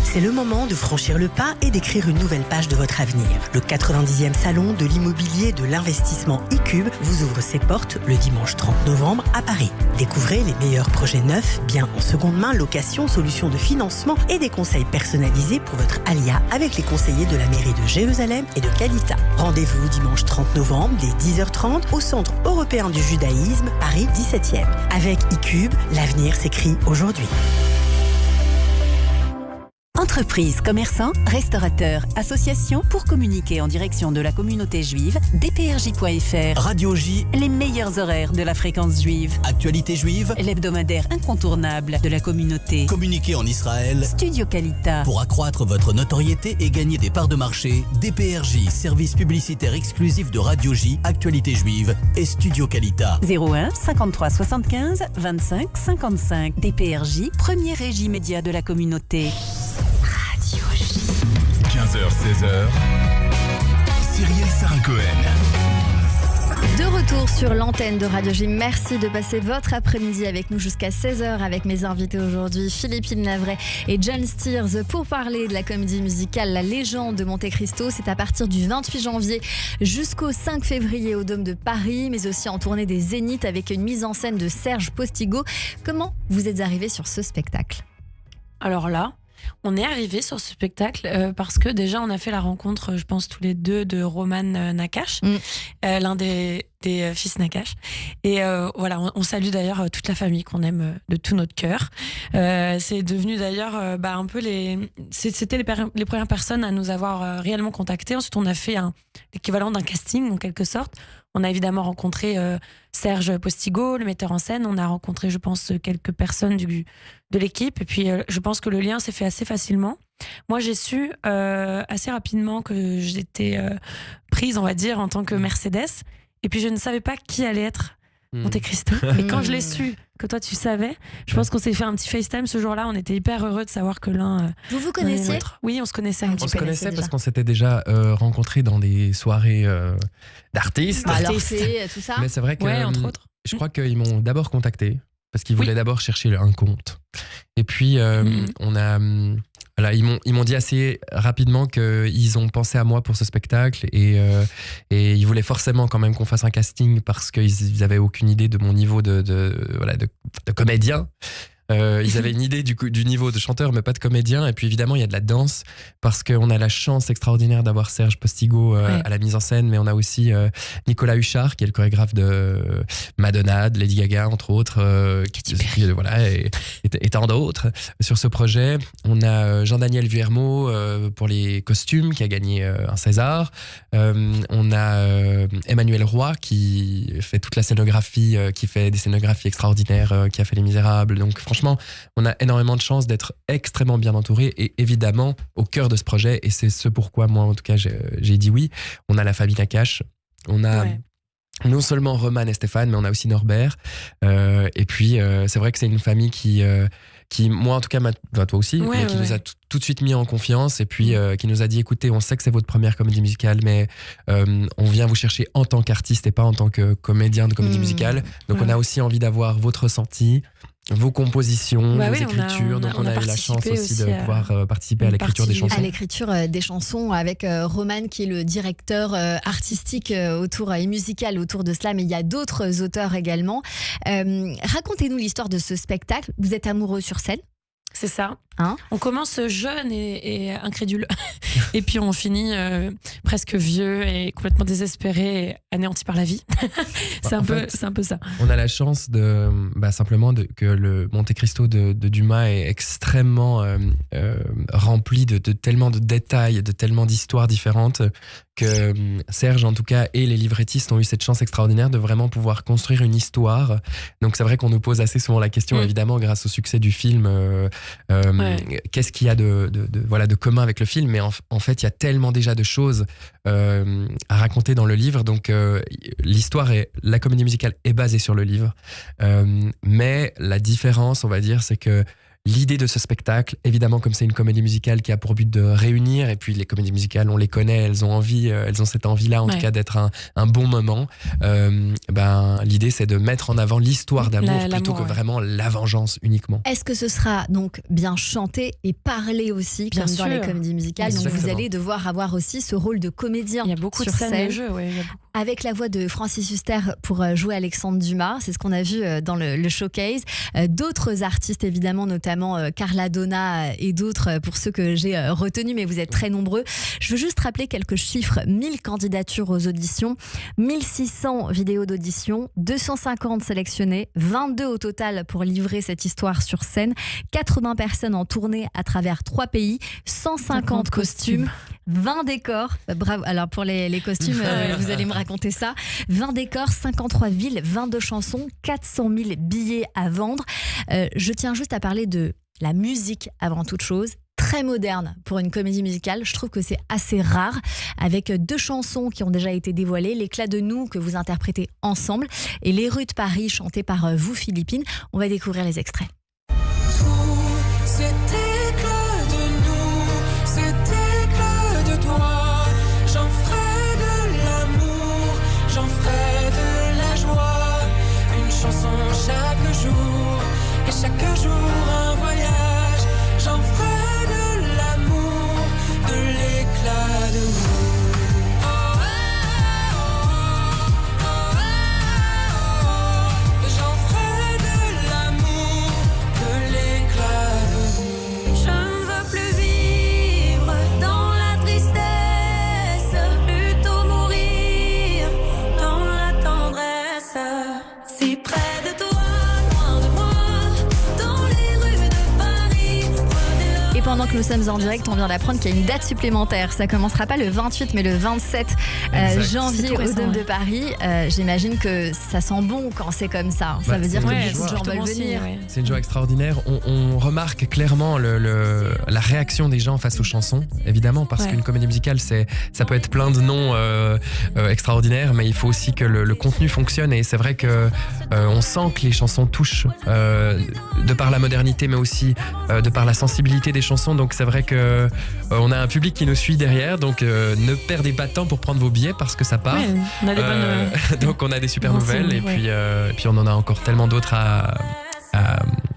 C'est le moment de franchir le pas et d'écrire une nouvelle page de votre avenir. Le 90e salon de l'immobilier de l'investissement iCube vous ouvre ses portes le dimanche 30 novembre à Paris. Découvrez les meilleurs projets neufs, biens en seconde main, location, solutions de financement et des conseils personnalisés pour votre alia avec les conseillers de la mairie de Jérusalem et de Calita. Rendez-vous dimanche 30 novembre dès 10h30 au Centre européen du judaïsme, Paris 17e. Avec iCube, l'avenir s'écrit aujourd'hui. Entreprises, commerçants, restaurateurs, associations, pour communiquer en direction de la communauté juive, dprj.fr. Radio J. Les meilleurs horaires de la fréquence juive. Actualité juive. L'hebdomadaire incontournable de la communauté. Communiquer en Israël. Studio Kalita. Pour accroître votre notoriété et gagner des parts de marché, DPRJ, service publicitaire exclusif de Radio J, Actualité juive et Studio Kalita. 01 53 75 25 55. DPRJ, premier régie média de la communauté. 15h-16h, Cyrielle Sarah Cohen. De retour sur l'antenne de Radio J. Merci de passer votre après-midi avec nous jusqu'à 16h avec mes invités aujourd'hui, Philippine Navray et John Steers, pour parler de la comédie musicale La Légende de Monte Cristo. C'est à partir du 28 janvier jusqu'au 5 février au Dôme de Paris, mais aussi en tournée des Zéniths avec une mise en scène de Serge Postigo. Comment vous êtes arrivé sur ce spectacle? Alors là, on est arrivé sur ce spectacle parce que déjà on a fait la rencontre, je pense tous les deux, de Roman Nakash, l'un des fils Nakash. Et voilà, on salue d'ailleurs toute la famille qu'on aime de tout notre cœur. C'est devenu d'ailleurs un peu c'était les premières personnes à nous avoir réellement contactés. Ensuite, on a fait l'équivalent d'un casting en quelque sorte. On a évidemment rencontré Serge Postigo, le metteur en scène. On a rencontré, je pense, quelques personnes de l'équipe. Et puis, je pense que le lien s'est fait assez facilement. Moi, j'ai su assez rapidement que j'étais prise, on va dire, en tant que Mercedes. Et puis, je ne savais pas qui allait être Monte Cristo. Et quand je l'ai su, que toi tu savais, je pense qu'on s'est fait un petit FaceTime ce jour-là. On était hyper heureux de savoir que l'un. Vous connaissiez? Oui, on se connaissait un petit peu. On se connaissait parce qu'on s'était déjà rencontrés dans des soirées d'artistes. Alors c'est tout ça. Mais c'est vrai que ouais, entre autres. Je crois qu'ils m'ont d'abord contacté parce qu'ils voulaient d'abord chercher un compte. Et puis on a. Voilà, ils m'ont dit assez rapidement qu'ils ont pensé à moi pour ce spectacle et ils voulaient forcément quand même qu'on fasse un casting parce qu'ils n'avaient aucune idée de mon niveau de comédien. Ils avaient une idée du niveau de chanteur, mais pas de comédien. Et puis évidemment, il y a de la danse parce qu'on a la chance extraordinaire d'avoir Serge Postigo à la mise en scène, mais on a aussi Nicolas Huchard, qui est le chorégraphe de Madonna, de Lady Gaga, entre autres, et tant d'autres sur ce projet. On a Jean-Daniel Vuermo pour les costumes, qui a gagné un César. On a Emmanuel Roy, qui fait toute la scénographie, qui fait des scénographies extraordinaires, qui a fait Les Misérables. Donc franchement, on a énormément de chance d'être extrêmement bien entouré et évidemment au cœur de ce projet, et c'est ce pourquoi moi en tout cas j'ai dit oui. On a la famille Nakash, on a non seulement Roman et Stéphane, mais on a aussi Norbert, et puis c'est vrai que c'est une famille qui moi en tout cas, toi aussi, qui nous a tout de suite mis en confiance et puis qui nous a dit écoutez, on sait que c'est votre première comédie musicale, mais on vient vous chercher en tant qu'artiste et pas en tant que comédien de comédie musicale, donc on a aussi envie d'avoir votre ressenti, vos compositions, vos écritures. Donc on a eu la chance aussi de pouvoir participer à l'écriture des chansons. À l'écriture des chansons avec Roman qui est le directeur artistique autour et musical autour de cela, mais il y a d'autres auteurs également. Racontez-nous l'histoire de ce spectacle. Vous êtes amoureux sur scène? C'est ça. On commence jeune et incrédule. Et puis on finit presque vieux et complètement désespéré et anéanti par la vie. C'est un peu ça. On a la chance que le Monte Cristo de Dumas est extrêmement rempli de tellement de détails, de tellement d'histoires différentes que Serge en tout cas et les livrettistes ont eu cette chance extraordinaire de vraiment pouvoir construire une histoire. Donc c'est vrai qu'on nous pose assez souvent la question, évidemment grâce au succès du film, qu'est-ce qu'il y a de commun avec le film, mais en fait il y a tellement déjà de choses à raconter dans le livre, donc la comédie musicale est basée sur le livre, mais la différence on va dire c'est que l'idée de ce spectacle, évidemment, comme c'est une comédie musicale qui a pour but de réunir, et puis les comédies musicales, on les connaît, elles ont cette envie-là, en tout cas, d'être un bon moment. L'idée, c'est de mettre en avant l'histoire d'amour plutôt que vraiment la vengeance uniquement. Est-ce que ce sera donc bien chanté et parlé aussi, comme dans les comédies musicales? Donc vous allez devoir avoir aussi ce rôle de comédien. Il y a beaucoup sur de scènes scène, de jeu, avec la voix de Francis Huster pour jouer Alexandre Dumas. C'est ce qu'on a vu dans le showcase. D'autres artistes, évidemment, notamment Carla Donna et d'autres, pour ceux que j'ai retenus, mais vous êtes très nombreux. Je veux juste rappeler quelques chiffres. 1000 candidatures aux auditions, 1600 vidéos d'audition, 250 sélectionnées, 22 au total pour livrer cette histoire sur scène, 80 personnes en tournée à travers 3 pays, 150 costumes, 20 décors. Bravo. Alors pour les costumes, vous allez me raconter ça. 20 décors, 53 villes, 22 chansons, 400 000 billets à vendre. Je tiens juste à parler de la musique avant toute chose. Très moderne pour une comédie musicale. Je trouve que c'est assez rare, avec 2 chansons qui ont déjà été dévoilées, L'éclat de nous que vous interprétez ensemble et Les rues de Paris chantées par vous, Philippine. On va découvrir les extraits. Chaque jour, et chaque jour un voyage, j'en ferai de l'amour, de l'éclat de nous. J'en ferai de l'amour, de l'éclat de nous. Je ne veux plus vivre dans la tristesse, plutôt mourir dans la tendresse. Si près de toi. Et pendant que nous sommes en direct, on vient d'apprendre qu'il y a une date supplémentaire. Ça commencera pas le 28, mais le 27 janvier au Dôme de Paris. J'imagine que ça sent bon quand c'est comme ça. Ça veut dire que beaucoup de gens veulent venir. C'est une joie extraordinaire. On remarque clairement la réaction des gens face aux chansons, évidemment, parce qu'une comédie musicale, ça peut être plein de noms extraordinaires, mais il faut aussi que le contenu fonctionne. Et c'est vrai que on sent que les chansons touchent de par la modernité, mais aussi de par la sensibilité des chansons. Donc c'est vrai que on a un public qui nous suit derrière, donc ne perdez pas de temps pour prendre vos billets parce que ça part. Ouais, on a des bonnes donc on a des super nouvelles et puis on en a encore tellement d'autres à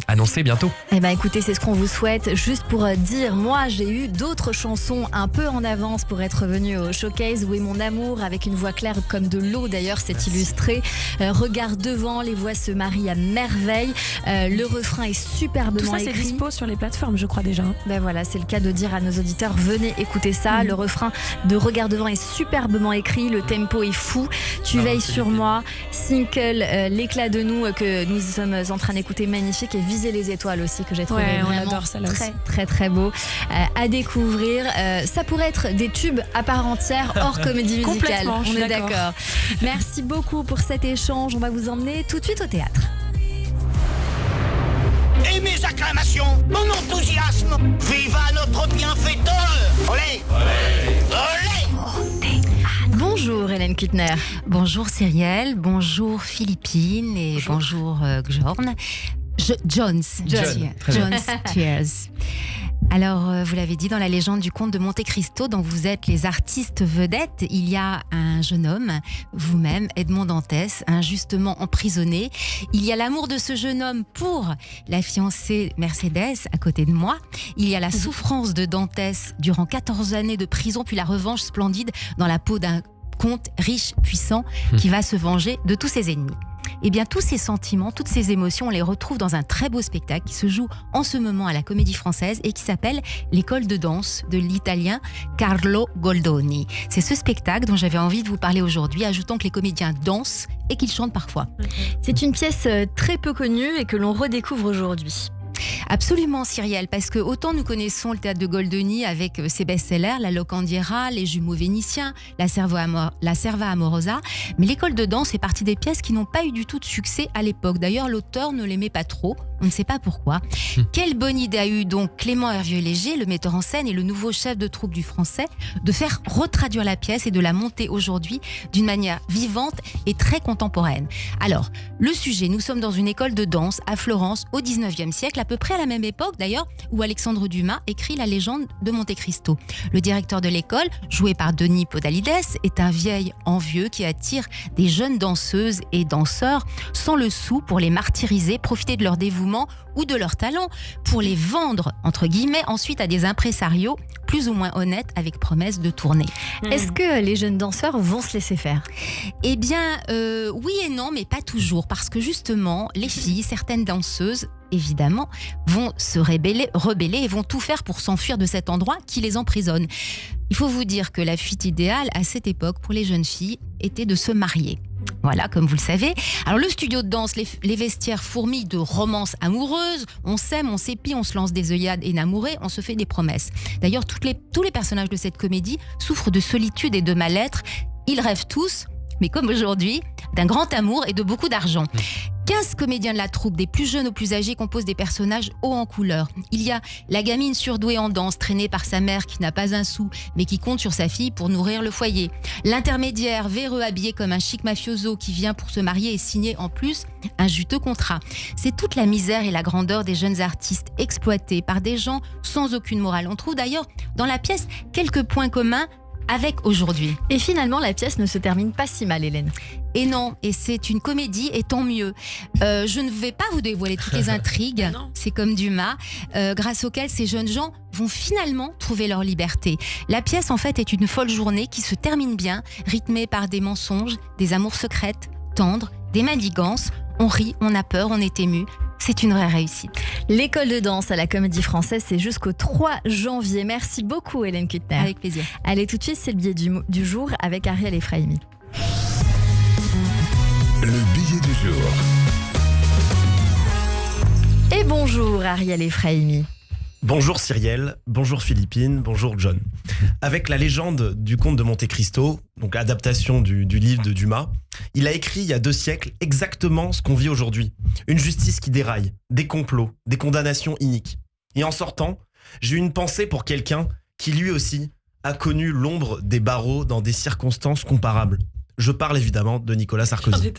annoncer bientôt. Eh ben écoutez, c'est ce qu'on vous souhaite. Juste pour dire, moi j'ai eu d'autres chansons un peu en avance pour être venue au showcase. Où est mon amour, avec une voix claire comme de l'eau d'ailleurs, c'est illustré. Regarde devant, les voix se marient à merveille. Le refrain est superbement écrit. Tout ça c'est dispo sur les plateformes, je crois déjà. Ben voilà, c'est le cas de dire à nos auditeurs, venez écouter ça. Le refrain de Regarde devant est superbement écrit, le tempo est fou. Tu veilles sur moi, Single, l'éclat de nous que nous sommes en train d'écouter, magnifique, et Viser les étoiles aussi, que j'ai trouvé vraiment très très beau à découvrir. Ça pourrait être des tubes à part entière hors comédie musicale. On est d'accord. Merci beaucoup pour cet échange. On va vous emmener tout de suite au théâtre. Et mes acclamations, mon enthousiasme, viva notre bienfaiteur. Olé, olé, olé. Bonjour Hélène Kuttner. Bonjour Cyrielle, bonjour Philippine et bonjour Bjorn. Jones. Cheers. Alors, vous l'avez dit, dans la légende du conte de Monte Cristo, dont vous êtes les artistes vedettes, il y a un jeune homme, vous-même, Edmond Dantès, injustement emprisonné. Il y a l'amour de ce jeune homme pour la fiancée Mercedes, à côté de moi. Il y a la souffrance de Dantès durant 14 années de prison, puis la revanche splendide dans la peau d'un comte riche, puissant, qui va se venger de tous ses ennemis. Eh bien, tous ces sentiments, toutes ces émotions, on les retrouve dans un très beau spectacle qui se joue en ce moment à la Comédie Française et qui s'appelle L'école de danse de l'italien Carlo Goldoni. C'est ce spectacle dont j'avais envie de vous parler aujourd'hui, ajoutant que les comédiens dansent et qu'ils chantent parfois. C'est une pièce très peu connue et que l'on redécouvre aujourd'hui. Absolument, Cyrielle, parce que autant nous connaissons le théâtre de Goldoni avec ses best-sellers, La Locandiera, Les Jumeaux Vénitiens, La Serva Amorosa, mais l'école de danse fait partie des pièces qui n'ont pas eu du tout de succès à l'époque. D'ailleurs, l'auteur ne l'aimait pas trop, on ne sait pas pourquoi. Quelle bonne idée a eu donc Clément Hervieux-Léger, le metteur en scène et le nouveau chef de troupe du Français, de faire retraduire la pièce et de la monter aujourd'hui d'une manière vivante et très contemporaine. Alors, le sujet, nous sommes dans une école de danse à Florence au 19e siècle, à peu près à la même époque d'ailleurs, où Alexandre Dumas écrit La légende de Monte Cristo. Le directeur de l'école, joué par Denis Podalides, est un vieil envieux qui attire des jeunes danseuses et danseurs sans le sou pour les martyriser, profiter de leur dévouement ou de leur talent pour les vendre, entre guillemets, ensuite à des impresarios plus ou moins honnêtes avec promesse de tournée. Est-ce que les jeunes danseurs vont se laisser faire ? Eh bien, oui et non, mais pas toujours, parce que justement, les filles, certaines danseuses, évidemment, vont se rebeller et vont tout faire pour s'enfuir de cet endroit qui les emprisonne. Il faut vous dire que la fuite idéale à cette époque pour les jeunes filles était de se marier. Voilà, comme vous le savez. Alors le studio de danse, les vestiaires fourmillent de romances amoureuses. On s'aime, on s'épie, on se lance des œillades énamourées, on se fait des promesses. D'ailleurs, tous les personnages de cette comédie souffrent de solitude et de mal-être. Ils rêvent tous, mais comme aujourd'hui, d'un grand amour et de beaucoup d'argent. 15 comédiens de la troupe, des plus jeunes aux plus âgés, composent des personnages hauts en couleur. Il y a la gamine surdouée en danse, traînée par sa mère qui n'a pas un sou, mais qui compte sur sa fille pour nourrir le foyer. L'intermédiaire, véreux, habillé comme un chic mafioso qui vient pour se marier et signer en plus un juteux contrat. C'est toute la misère et la grandeur des jeunes artistes exploités par des gens sans aucune morale. On trouve d'ailleurs dans la pièce quelques points communs avec aujourd'hui. Et finalement, la pièce ne se termine pas si mal, Hélène. Et non, et c'est une comédie, et tant mieux. Je ne vais pas vous dévoiler toutes les intrigues, c'est comme Dumas, grâce auxquelles ces jeunes gens vont finalement trouver leur liberté. La pièce, en fait, est une folle journée qui se termine bien, rythmée par des mensonges, des amours secrètes, tendres, des manigances. On rit, on a peur, on est ému. C'est une vraie réussite. L'école de danse à la Comédie Française, c'est jusqu'au 3 janvier. Merci beaucoup, Hélène Kuttner. Avec plaisir. Allez, tout de suite, c'est le billet du jour avec Ariel Efraimi. Le billet du jour. Et bonjour, Ariel Efraimi. Bonjour Cyrielle, bonjour Philippine, bonjour John. Avec La légende du comte de Monte Cristo, donc adaptation du livre de Dumas, il a écrit il y a 2 siècles exactement ce qu'on vit aujourd'hui. Une justice qui déraille, des complots, des condamnations iniques. Et en sortant, j'ai eu une pensée pour quelqu'un qui lui aussi a connu l'ombre des barreaux dans des circonstances comparables. Je parle évidemment de Nicolas Sarkozy.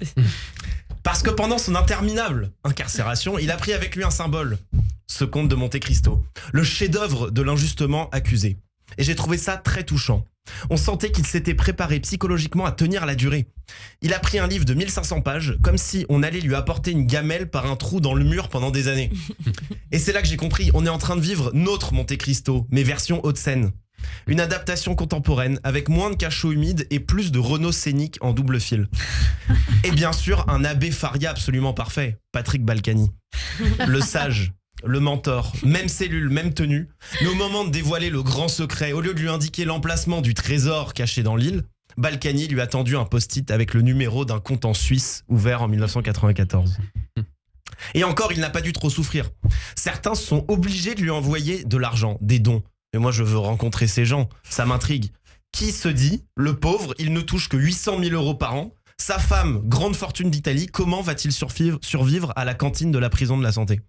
Parce que pendant son interminable incarcération, il a pris avec lui un symbole, ce comte de Monte Cristo, le chef-d'œuvre de l'injustement accusé. Et j'ai trouvé ça très touchant. On sentait qu'il s'était préparé psychologiquement à tenir la durée. Il a pris un livre de 1500 pages, comme si on allait lui apporter une gamelle par un trou dans le mur pendant des années. Et c'est là que j'ai compris, on est en train de vivre notre Monte Cristo, mais version Haute-Seine. Une adaptation contemporaine avec moins de cachots humides et plus de Renault scénique en double fil. Et bien sûr, un abbé Faria absolument parfait, Patrick Balkany. Le sage, le mentor, même cellule, même tenue. Mais au moment de dévoiler le grand secret, au lieu de lui indiquer l'emplacement du trésor caché dans l'île, Balkany lui a tendu un post-it avec le numéro d'un compte en Suisse ouvert en 1994. Et encore, il n'a pas dû trop souffrir. Certains sont obligés de lui envoyer de l'argent, des dons. Mais moi, je veux rencontrer ces gens. Ça m'intrigue. Qui se dit, le pauvre, il ne touche que 800 000 euros par an. Sa femme, grande fortune d'Italie, comment va-t-il survivre à la cantine de la prison de la Santé ?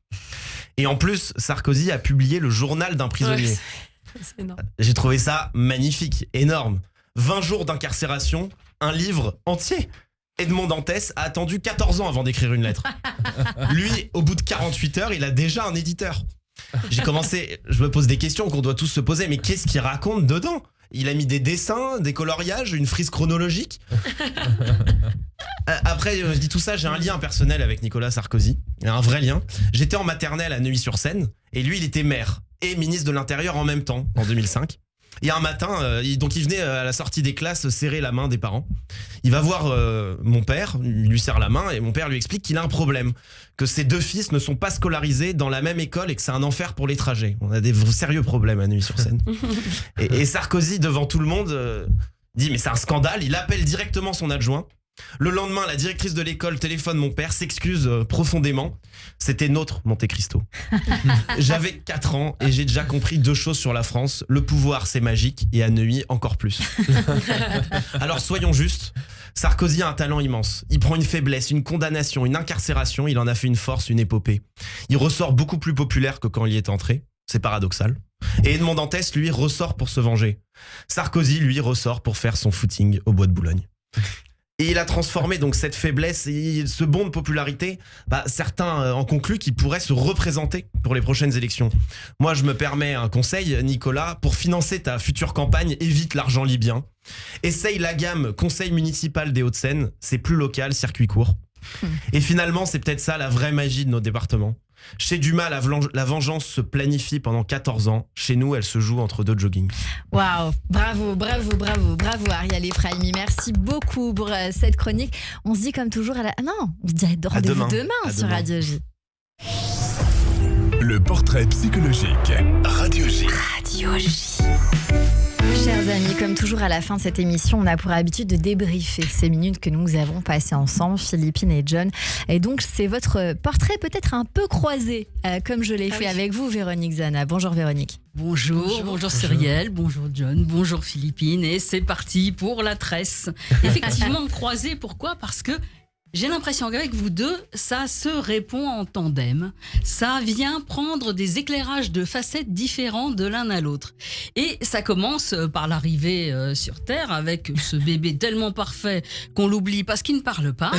Et en plus, Sarkozy a publié le journal d'un prisonnier. Ouais, c'est énorme. J'ai trouvé ça magnifique, énorme. 20 jours d'incarcération, un livre entier. Edmond Dantès a attendu 14 ans avant d'écrire une lettre. Lui, au bout de 48 heures, il a déjà un éditeur. Je me pose des questions qu'on doit tous se poser, mais qu'est-ce qu'il raconte dedans ? Il a mis des dessins, des coloriages, une frise chronologique. Après, je dis tout ça, j'ai un lien personnel avec Nicolas Sarkozy, un vrai lien. J'étais en maternelle à Neuilly-sur-Seine, et lui, il était maire et ministre de l'Intérieur en même temps, en 2005. Et un matin, il venait à la sortie des classes serrer la main des parents. Il va voir mon père, il lui serre la main et mon père lui explique qu'il a un problème, que ses 2 fils ne sont pas scolarisés dans la même école et que c'est un enfer pour les trajets. On a des sérieux problèmes à Neuilly-sur-Seine. et Sarkozy, devant tout le monde, dit mais c'est un scandale. Il appelle directement son adjoint. Le lendemain, la directrice de l'école téléphone mon père, s'excuse profondément. C'était notre Monte Cristo. J'avais 4 ans et j'ai déjà compris 2 choses sur la France. Le pouvoir, c'est magique, et à Neuilly, encore plus. Alors soyons justes, Sarkozy a un talent immense. Il prend une faiblesse, une condamnation, une incarcération, il en a fait une force, une épopée. Il ressort beaucoup plus populaire que quand il y est entré. C'est paradoxal. Et Edmond Dantès, lui, ressort pour se venger. Sarkozy, lui, ressort pour faire son footing au Bois de Boulogne. Et il a transformé donc cette faiblesse et ce bond de popularité. Certains en concluent qu'il pourrait se représenter pour les prochaines élections. Moi, je me permets un conseil, Nicolas. Pour financer ta future campagne, évite l'argent libyen. Essaye la gamme Conseil municipal des Hauts-de-Seine. C'est plus local, circuit court. Et finalement, c'est peut-être ça la vraie magie de nos départements. Chez Dumas, la vengeance se planifie pendant 14 ans. Chez nous, elle se joue entre 2 joggings. Waouh, bravo Ariel Efraimi. Merci beaucoup pour cette chronique. On se dit comme toujours on se dit rendez-vous demain sur Radio J. Le portrait psychologique. Radio J. Radio J. Chers amis, comme toujours à la fin de cette émission, on a pour habitude de débriefer ces minutes que nous avons passées ensemble, Philippine et John. Et donc, c'est votre portrait peut-être un peu croisé, comme je l'ai fait avec vous, Véronique Zana. Bonjour Véronique. Bonjour Cyrielle, bonjour John, bonjour Philippine. Et c'est parti pour la tresse. Effectivement, croisé, pourquoi ? Parce que j'ai l'impression qu'avec vous deux, ça se répond en tandem. Ça vient prendre des éclairages de facettes différentes de l'un à l'autre. Et ça commence par l'arrivée sur Terre avec ce bébé tellement parfait qu'on l'oublie parce qu'il ne parle pas.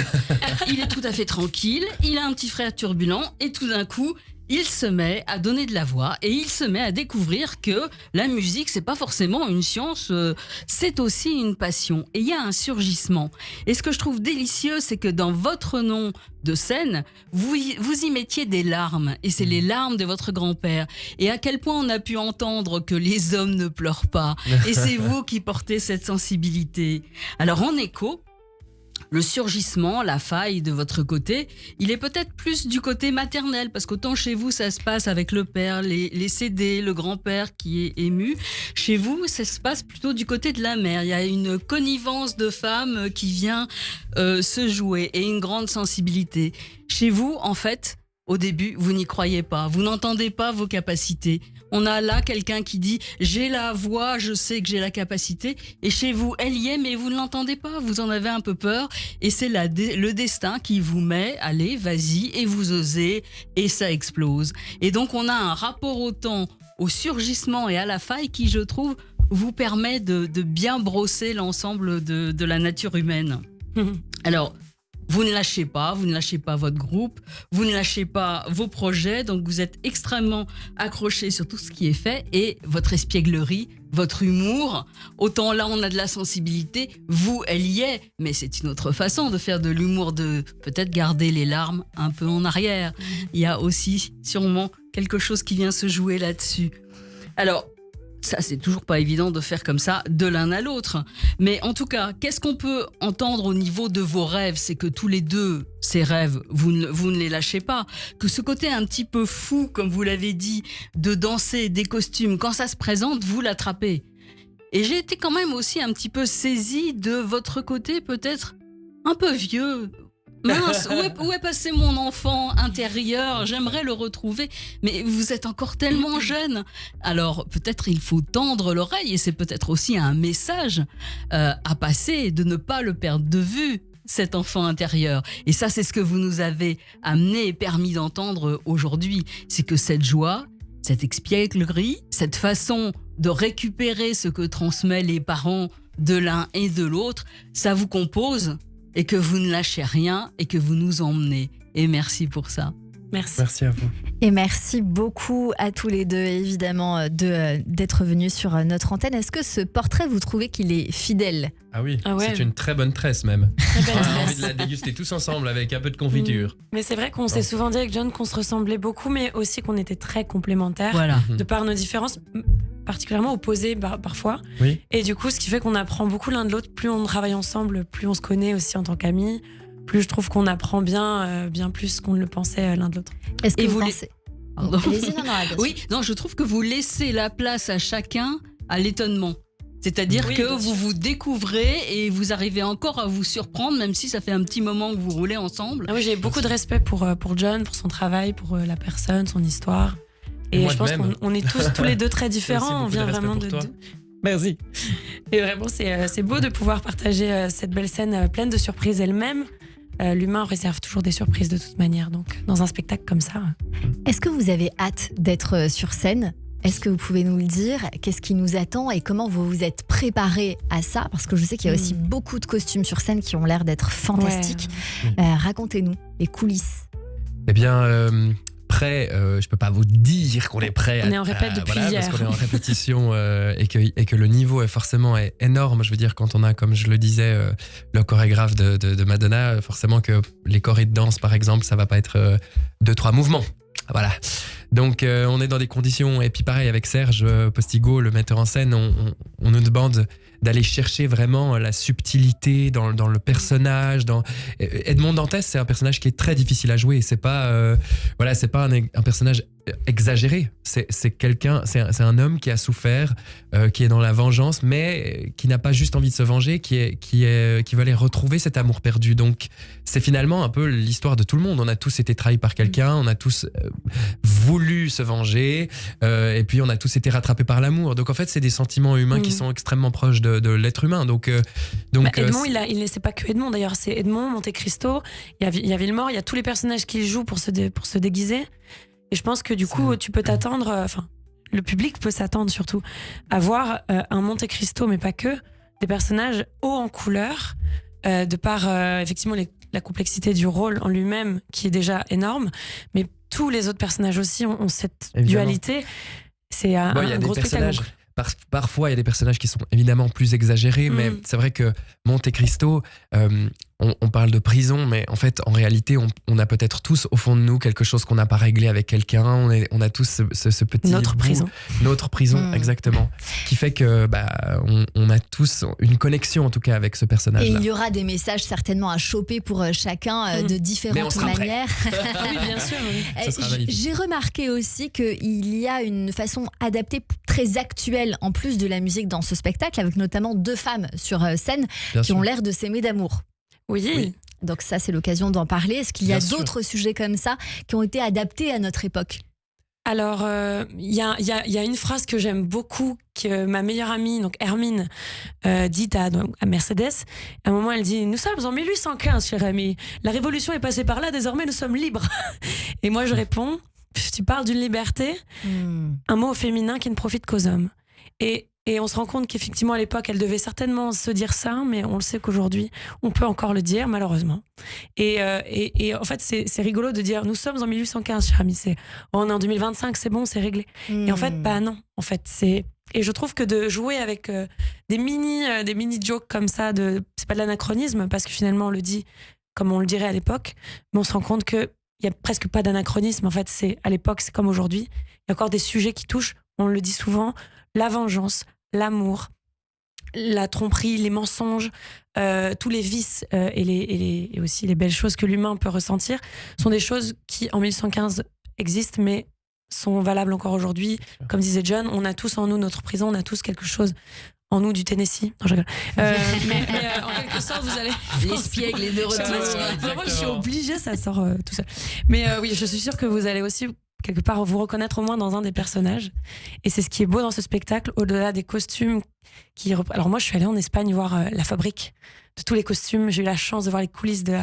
Il est tout à fait tranquille, il a un petit frère turbulent et tout d'un coup, il se met à donner de la voix et il se met à découvrir que la musique, c'est pas forcément une science, c'est aussi une passion. Et il y a un surgissement. Et ce que je trouve délicieux, c'est que dans votre nom de scène, vous y mettiez des larmes. Et c'est les larmes de votre grand-père. Et à quel point on a pu entendre que les hommes ne pleurent pas. Et c'est vous qui portez cette sensibilité. Alors en écho, le surgissement, la faille de votre côté, il est peut-être plus du côté maternel, parce qu'autant chez vous, ça se passe avec le père, les CD, le grand-père qui est ému. Chez vous, ça se passe plutôt du côté de la mère. Il y a une connivence de femmes qui vient se jouer et une grande sensibilité. Chez vous, en fait, au début, vous n'y croyez pas. Vous n'entendez pas vos capacités. On a là quelqu'un qui dit « j'ai la voix, je sais que j'ai la capacité ». Et chez vous, elle y est, mais vous ne l'entendez pas. Vous en avez un peu peur. Et c'est le destin qui vous met « allez, vas-y » et vous osez. Et ça explose. Et donc, on a un rapport au temps, au surgissement et à la faille qui, je trouve, vous permet de bien brosser l'ensemble de la nature humaine. Alors, vous ne lâchez pas votre groupe, vous ne lâchez pas vos projets, donc vous êtes extrêmement accrochés sur tout ce qui est fait et votre espièglerie, votre humour, autant là on a de la sensibilité, vous elle y est, mais c'est une autre façon de faire de l'humour, de peut-être garder les larmes un peu en arrière. Il y a aussi sûrement quelque chose qui vient se jouer là-dessus. Alors, ça, c'est toujours pas évident de faire comme ça de l'un à l'autre. Mais en tout cas, qu'est-ce qu'on peut entendre au niveau de vos rêves ? C'est que tous les deux, ces rêves, vous ne les lâchez pas. Que ce côté un petit peu fou, comme vous l'avez dit, de danser des costumes, quand ça se présente, vous l'attrapez. Et j'ai été quand même aussi un petit peu saisie de votre côté peut-être un peu vieux. Mince, où est passé mon enfant intérieur ? J'aimerais le retrouver, mais vous êtes encore tellement jeune. Alors peut-être il faut tendre l'oreille et c'est peut-être aussi un message à passer, de ne pas le perdre de vue, cet enfant intérieur. Et ça, c'est ce que vous nous avez amené et permis d'entendre aujourd'hui. C'est que cette joie, cette espièglerie, cette façon de récupérer ce que transmettent les parents de l'un et de l'autre, ça vous compose. Et que vous ne lâchez rien et que vous nous emmenez. Et merci pour ça. Merci à vous. Et merci beaucoup à tous les deux, évidemment, d'être venus sur notre antenne. Est-ce que ce portrait, vous trouvez qu'il est fidèle ? Ah oui, ouais. C'est une très bonne tresse même. Très belle On a tresse. envie de la déguster tous ensemble avec un peu de confiture. Mais c'est vrai qu'on s'est souvent dit avec John qu'on se ressemblait beaucoup, mais aussi qu'on était très complémentaires. Voilà. De par nos différences. particulièrement opposés parfois. Oui. Et du coup, ce qui fait qu'on apprend beaucoup l'un de l'autre. Plus on travaille ensemble, plus on se connaît aussi en tant qu'amis. Plus je trouve qu'on apprend bien plus qu'on ne le pensait l'un de l'autre. Est-ce que Et vous vous pensez... Pardon. Allez-y, non, Agathe. Oui, non, je trouve que vous laissez la place à chacun à l'étonnement. C'est-à-dire Oui, que bien vous sûr. vous découvrez et vous arrivez encore à vous surprendre, même si ça fait un petit moment que vous roulez ensemble. Ah oui, j'ai beaucoup de respect pour John, pour son travail, pour la personne, son histoire. Et Moi je de pense même. qu'on est tous les deux très différents. On Aussi beaucoup de vient respect vraiment pour toi. Merci. Et vraiment, c'est beau de pouvoir partager cette belle scène pleine de surprises elle-même. L'humain réserve toujours des surprises de toute manière. Donc, dans un spectacle comme ça. Est-ce que vous avez hâte d'être sur scène ? Est-ce que vous pouvez nous le dire ? Qu'est-ce qui nous attend et comment vous vous êtes préparé à ça ? Parce que je sais qu'il y a aussi beaucoup de costumes sur scène qui ont l'air d'être fantastiques. Racontez-nous les coulisses. Eh bien, prêt, je peux pas vous dire qu'on est prêt. On est en répète depuis hier. Parce qu'on est en répétition et que le niveau est forcément énorme. Je veux dire, quand on a, comme je le disais, le chorégraphe de Madonna, forcément que les chorés de danse, par exemple, ça va pas être 2-3 mouvements. Voilà. Donc on est dans des conditions, et puis pareil avec Serge Postigo, le metteur en scène, on nous demande d'aller chercher vraiment la subtilité dans le personnage. Edmond Dantès, c'est un personnage qui est très difficile à jouer. C'est pas c'est pas un personnage exagéré. C'est quelqu'un, c'est un homme qui a souffert, qui est dans la vengeance, mais qui n'a pas juste envie de se venger, qui veut aller retrouver cet amour perdu. Donc c'est finalement un peu l'histoire de tout le monde. On a tous été trahis par quelqu'un, on a tous voulu se venger, et puis on a tous été rattrapés par l'amour. Donc en fait, c'est des sentiments humains qui sont extrêmement proches de l'être humain. Donc Edmond, c'est pas que Edmond d'ailleurs, c'est Edmond, Monte Cristo, il y a Villemort, il y a tous les personnages qu'il joue pour se déguiser. Et je pense que du coup, tu peux t'attendre, le public peut s'attendre surtout à voir un Monte Cristo, mais pas que, des personnages hauts en couleur, de par effectivement la complexité du rôle en lui-même qui est déjà énorme, mais tous les autres personnages aussi ont cette dualité. C'est un gros spectacle. Parfois, il y a des personnages qui sont évidemment plus exagérés, mais c'est vrai que Monte Cristo, on parle de prison, mais en fait, en réalité, on a peut-être tous au fond de nous quelque chose qu'on n'a pas réglé avec quelqu'un. On a tous ce petit Notre prison, exactement, qui fait que on a tous une connexion en tout cas avec ce personnage-là. Et il y aura des messages certainement à choper pour chacun de différentes manières. Oui, bien sûr. Oui. J'ai remarqué aussi qu'il y a une façon adaptée très actuelle en plus de la musique dans ce spectacle, avec notamment 2 femmes sur scène qui ont l'air de s'aimer d'amour. Oui. Donc ça, c'est l'occasion d'en parler. Est-ce qu'il y a d'autres sujets comme ça qui ont été adaptés à notre époque ? Alors, il y a une phrase que j'aime beaucoup, que ma meilleure amie, donc Hermine, dit à Mercedes. À un moment, elle dit « Nous sommes en 1815, chère amie. La révolution est passée par là, désormais nous sommes libres. » Et moi, je réponds « Tu parles d'une liberté, un mot au féminin qui ne profite qu'aux hommes. » Et on se rend compte qu'effectivement, à l'époque, elle devait certainement se dire ça, mais on le sait qu'aujourd'hui, on peut encore le dire, malheureusement. Et en fait, c'est rigolo de dire, nous sommes en 1815, cher ami, on est en 2025, c'est bon, c'est réglé. Et en fait, non. En fait, et je trouve que de jouer avec des mini jokes comme ça, c'est pas de l'anachronisme, parce que finalement, on le dit comme on le dirait à l'époque, mais on se rend compte qu'il y a presque pas d'anachronisme. En fait, à l'époque, c'est comme aujourd'hui. Il y a encore des sujets qui touchent, on le dit souvent, la vengeance, l'amour, la tromperie, les mensonges, tous les vices et aussi les belles choses que l'humain peut ressentir sont des choses qui, en 1815, existent, mais sont valables encore aujourd'hui. Comme disait John, on a tous en nous notre prison, on a tous quelque chose en nous du Tennessee. Non, je rigole. Mais en quelque sorte, vous allez... L'espiègle est de retour. Vraiment, je suis obligée, ça sort tout seul. Mais oui, je suis sûre que vous allez aussi quelque part vous reconnaître au moins dans un des personnages. Et c'est ce qui est beau dans ce spectacle, au-delà des costumes Alors moi, je suis allée en Espagne voir la fabrique de tous les costumes. J'ai eu la chance de voir les coulisses de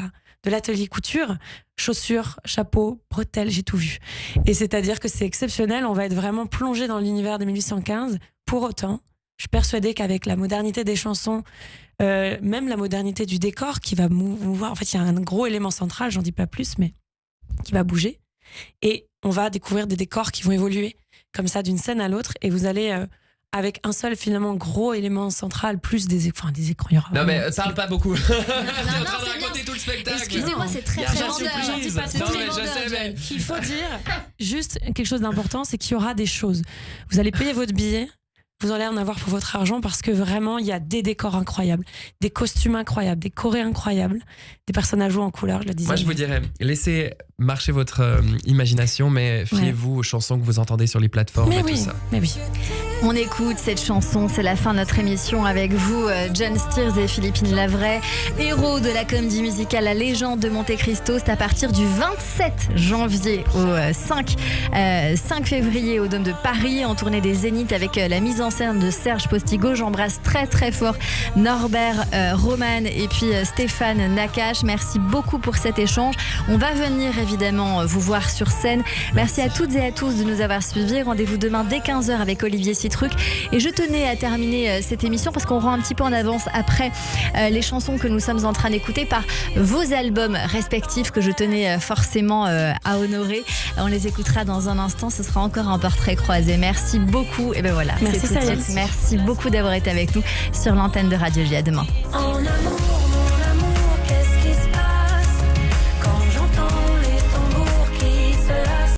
l'atelier couture. Chaussures, chapeaux, bretelles, j'ai tout vu. Et c'est-à-dire que c'est exceptionnel. On va être vraiment plongé dans l'univers de 1815. Pour autant, je suis persuadée qu'avec la modernité des chansons, même la modernité du décor qui va mouvoir, en fait, il y a un gros élément central, j'en dis pas plus, mais qui va bouger. Et on va découvrir des décors qui vont évoluer comme ça d'une scène à l'autre. Et vous allez, avec un seul finalement gros élément central, plus des écrans, il y aura... Non mais parle pas beaucoup. Non, de raconter tout le spectacle. Excusez-moi, c'est très très vendeur. Il faut dire juste quelque chose d'important, c'est qu'il y aura des choses. Vous allez payer votre billet, vous allez en avoir pour votre argent parce que vraiment, il y a des décors incroyables, des costumes incroyables, des chorés incroyables, des personnages joués en couleur, je le disais. Moi, je vous dirais, laissez marcher votre imagination, mais fiez-vous aux chansons que vous entendez sur les plateformes et tout ça. Mais oui. On écoute cette chanson, c'est la fin de notre émission avec vous, John Steers et Philippine Lavray, héros de la comédie musicale La Légende de Monte Cristo. C'est à partir du 27 janvier au 5 février au Dôme de Paris, en tournée des Zéniths avec la mise en scène de Serge Postigo. J'embrasse très très fort Norbert Roman et puis Stéphane Nakache. Merci beaucoup pour cet échange. On va venir évidemment vous voir sur scène. Merci à toutes et à tous de nous avoir suivis. Rendez-vous demain dès 15h avec Olivier Citruc. Et je tenais à terminer cette émission parce qu'on rend un petit peu en avance après les chansons que nous sommes en train d'écouter par vos albums respectifs que je tenais forcément à honorer. On les écoutera dans un instant. Ce sera encore un portrait croisé. Merci beaucoup. Et ben voilà. Merci, c'est tout de suite. Merci beaucoup d'avoir été avec nous sur l'antenne de Radio J. À demain.